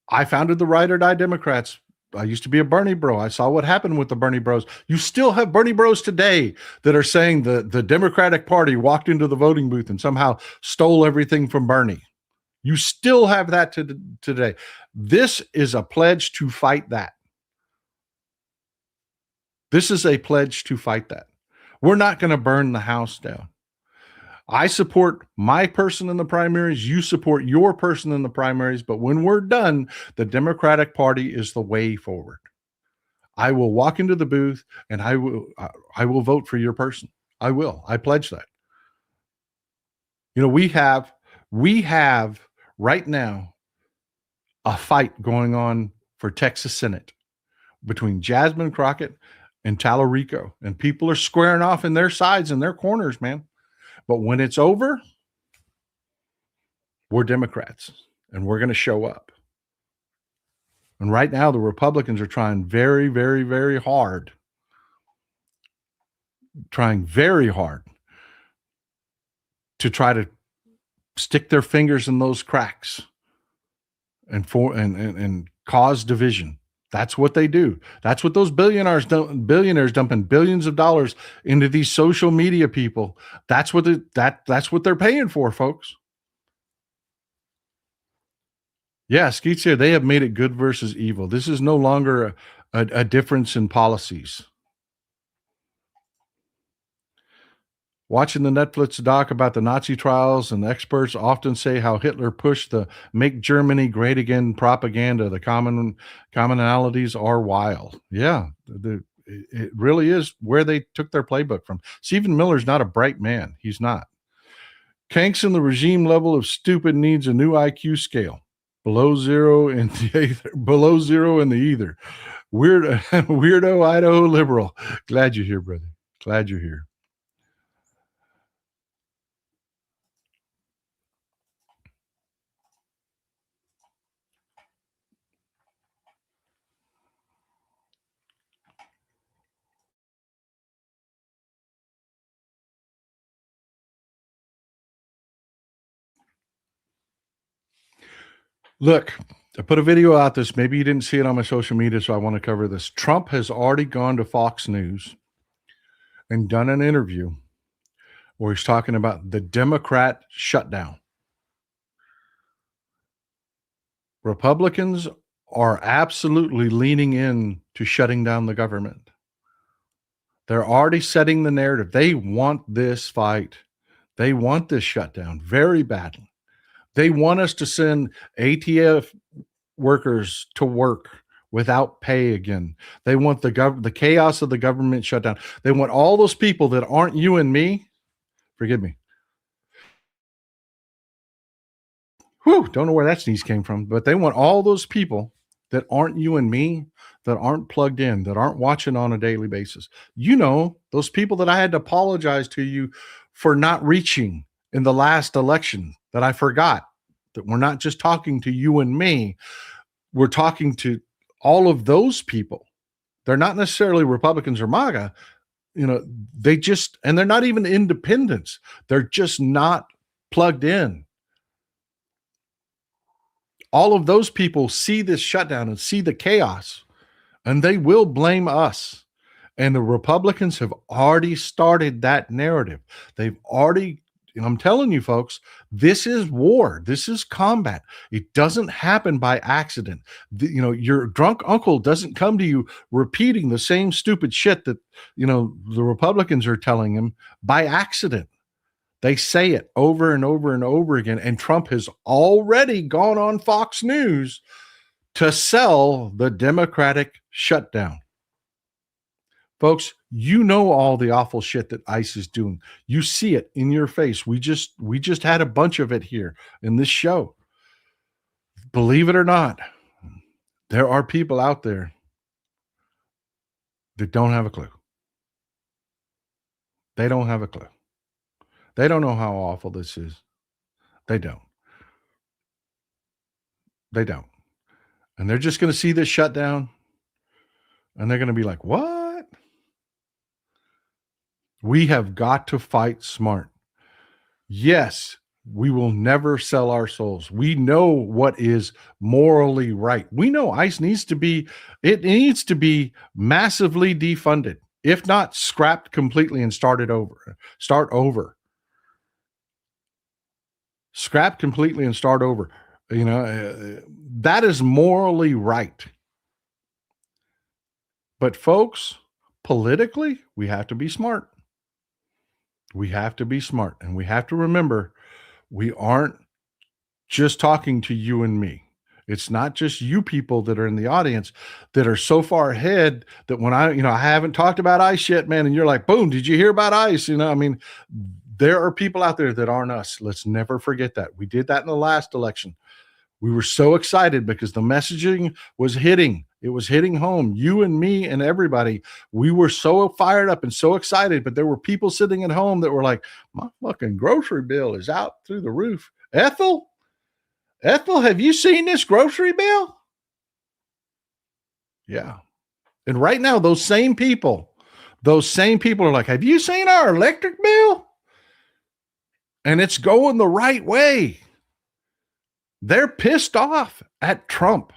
I founded the Ride or Die Democrats. I used to be a Bernie bro. I saw what happened with the Bernie bros. You still have Bernie bros today that are saying the Democratic Party walked into the voting booth and somehow stole everything from Bernie. You still have that today. This is a pledge to fight that. This is a pledge to fight that. We're not going to burn the house down. I support my person in the primaries. You support your person in the primaries. But when we're done, the Democratic Party is the way forward. I will walk into the booth and I will vote for your person. I will. I pledge that. You know, we have right now a fight going on for Texas Senate between Jasmine Crockett and Tallarico, and people are squaring off in their sides and their corners, man. But when it's over, we're Democrats and we're going to show up. And right now, the Republicans are trying very, very, very hard, to try to stick their fingers in those cracks and cause division. That's what they do. That's what those billionaires dumping billions of dollars into these social media people. That's what that's what they're paying for, folks. Yeah, Skeet's here. They have made it good versus evil. This is no longer a difference in policies. Watching the Netflix doc about the Nazi trials, and experts often say how Hitler pushed the "Make Germany Great Again" propaganda. The commonalities are wild. Yeah, it really is where they took their playbook from. Stephen Miller's not a bright man. He's not. Kanks in the regime level of stupid needs a new IQ scale. Below zero in the either. Weirdo Idaho liberal. Glad you're here, brother. Glad you're here. Look, I put a video out this. Maybe you didn't see it on my social media, so I want to cover this. Trump has already gone to Fox News and done an interview where he's talking about the Democrat shutdown. Republicans are absolutely leaning in to shutting down the government. They're already setting the narrative. They want this fight. They want this shutdown very badly. They want us to send ATF workers to work without pay again. They want the chaos of the government shutdown. They want all those people that aren't you and me. Forgive me. Whew, don't know where that sneeze came from, but they want all those people that aren't you and me, that aren't plugged in, that aren't watching on a daily basis. You know, those people that I had to apologize to you for not reaching in the last election, that I forgot that we're not just talking to you and me. We're talking to all of those people. They're not necessarily Republicans or MAGA. You know, and they're not even independents. They're just not plugged in. All of those people see this shutdown and see the chaos, and they will blame us. And the Republicans have already started that narrative. They've already, I'm telling you folks, this is war. This is combat. It doesn't happen by accident. Your drunk uncle doesn't come to you repeating the same stupid shit that, the Republicans are telling him by accident. They say it over and over and over again. And Trump has already gone on Fox News to sell the Democratic shutdown. Folks, you know all the awful shit that ICE is doing. You see it in your face. We just had a bunch of it here in this show. Believe it or not, there are people out there that don't have a clue. They don't have a clue. They don't know how awful this is. They don't. They don't. And they're just going to see this shutdown, and they're going to be like, what? We have got to fight smart. Yes, we will never sell our souls. We know what is morally right. We know ICE needs to be massively defunded, if not scrapped completely and start over. Scrap completely and start over. That is morally right. But folks, politically, we have to be smart. We have to be smart, and we have to remember we aren't just talking to you and me. It's not just you people that are in the audience that are so far ahead that when I haven't talked about ICE yet, man, and you're like, boom, did you hear about ICE? There are people out there that aren't us. Let's never forget that. We did that in the last election. We were so excited because the messaging was hitting. It was hitting home. You and me and everybody, we were so fired up and so excited, but there were people sitting at home that were like, my fucking grocery bill is out through the roof. Ethel, have you seen this grocery bill? Yeah. And right now, those same people are like, have you seen our electric bill? And it's going the right way. They're pissed off at Trump.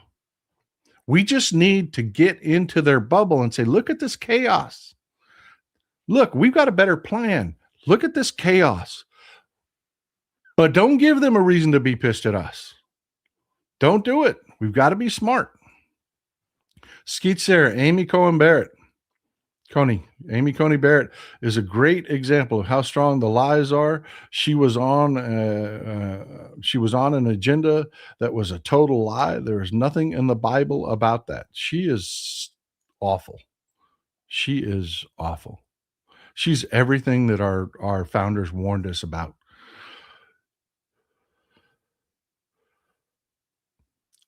We just need to get into their bubble and say, look at this chaos. Look, we've got a better plan. Look at this chaos. But don't give them a reason to be pissed at us. Don't do it. We've got to be smart. Skeet Sarah, Amy Coney Barrett is a great example of how strong the lies are. She was on an agenda that was a total lie. There is nothing in the Bible about that. She is awful. She is awful. She's everything that our founders warned us about.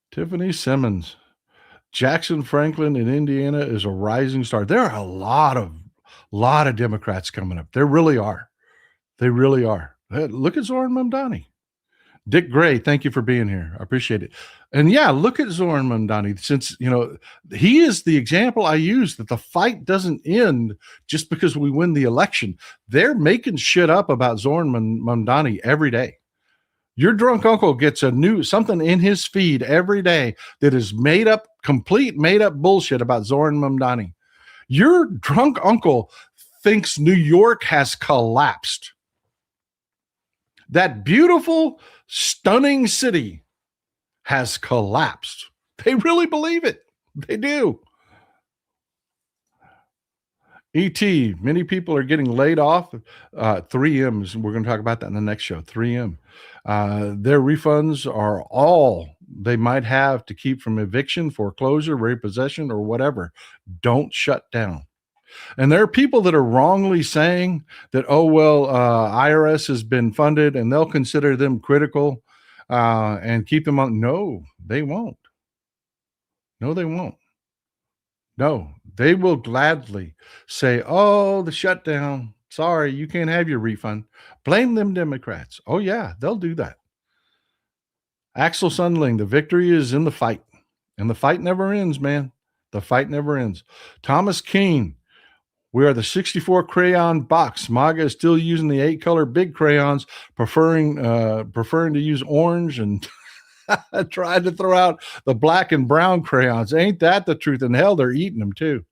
Tiffany Simmons. Jackson Franklin in Indiana is a rising star. There are a lot of Democrats coming up. There really are. They really are. Look at Zoran Mamdani. Dick Gray, thank you for being here. I appreciate it. And yeah, look at Zoran Mamdani. Since, he is the example I use that the fight doesn't end just because we win the election. They're making shit up about Zoran Mamdani every day. Your drunk uncle gets something in his feed every day that is made up bullshit about Zoran Mamdani. Your drunk uncle thinks New York has collapsed. That beautiful, stunning city has collapsed. They really believe it. They do. ET, many people are getting laid off. 3Ms, we're going to talk about that in the next show. 3M. Their refunds are all they might have to keep from eviction, foreclosure, repossession, or whatever. Don't shut down. And there are people that are wrongly saying that, IRS has been funded and they'll consider them critical and keep them on. No, they won't. No, they won't. No, they will gladly say, the shutdown. Sorry, you can't have your refund. Blame them Democrats. Oh, yeah, they'll do that. Axel Sundling, the victory is in the fight. And the fight never ends, man. The fight never ends. Thomas Keene, we are the 64 crayon box. MAGA is still using the 8-color big crayons, preferring to use orange and tried to throw out the black and brown crayons. Ain't that the truth? And hell, they're eating them too.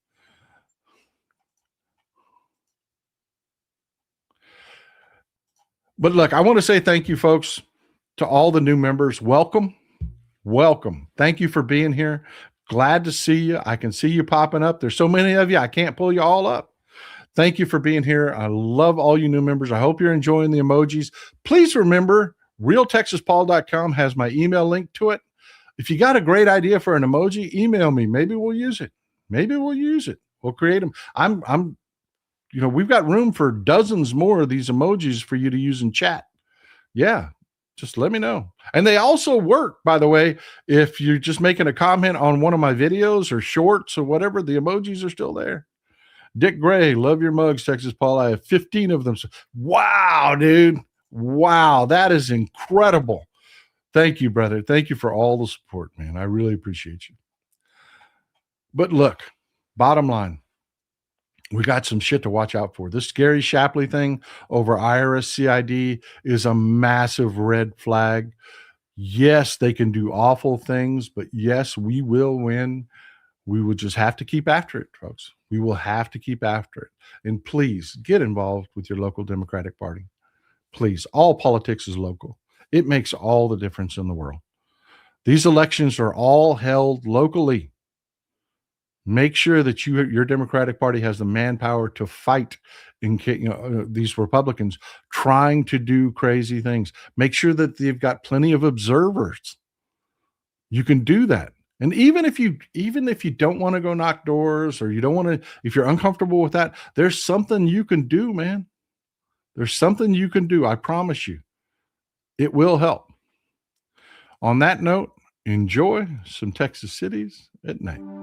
But look, I want to say thank you, folks, to all the new members. Welcome. Thank you for being here. Glad to see you. I can see you popping up. There's so many of you, I can't pull you all up. Thank you for being here. I love all you new members. I hope you're enjoying the emojis. Please remember, realtexaspaul.com has my email link to it. If you got a great idea for an emoji, email me. Maybe we'll use it. We'll create them. We've got room for dozens more of these emojis for you to use in chat. Yeah, just let me know. And they also work, by the way, if you're just making a comment on one of my videos or shorts or whatever, the emojis are still there. Dick Gray, love your mugs, Texas Paul. I have 15 of them. Wow, dude. Wow, that is incredible. Thank you, brother. Thank you for all the support, man. I really appreciate you. But look, bottom line, we got some shit to watch out for. This Gary Shapley thing over IRS CID is a massive red flag. Yes, they can do awful things, but yes, we will win. We will just have to keep after it, folks. We will have to keep after it. And please get involved with your local Democratic Party. Please, all politics is local. It makes all the difference in the world. These elections are all held locally. Make sure that your Democratic Party has the manpower to fight these Republicans trying to do crazy things. Make sure that they've got plenty of observers. You can do that. And even if you don't want to go knock doors, or you don't want to, if you're uncomfortable with that, there's something you can do, man. There's something you can do. I promise you, it will help. On that note, enjoy some Texas cities at night.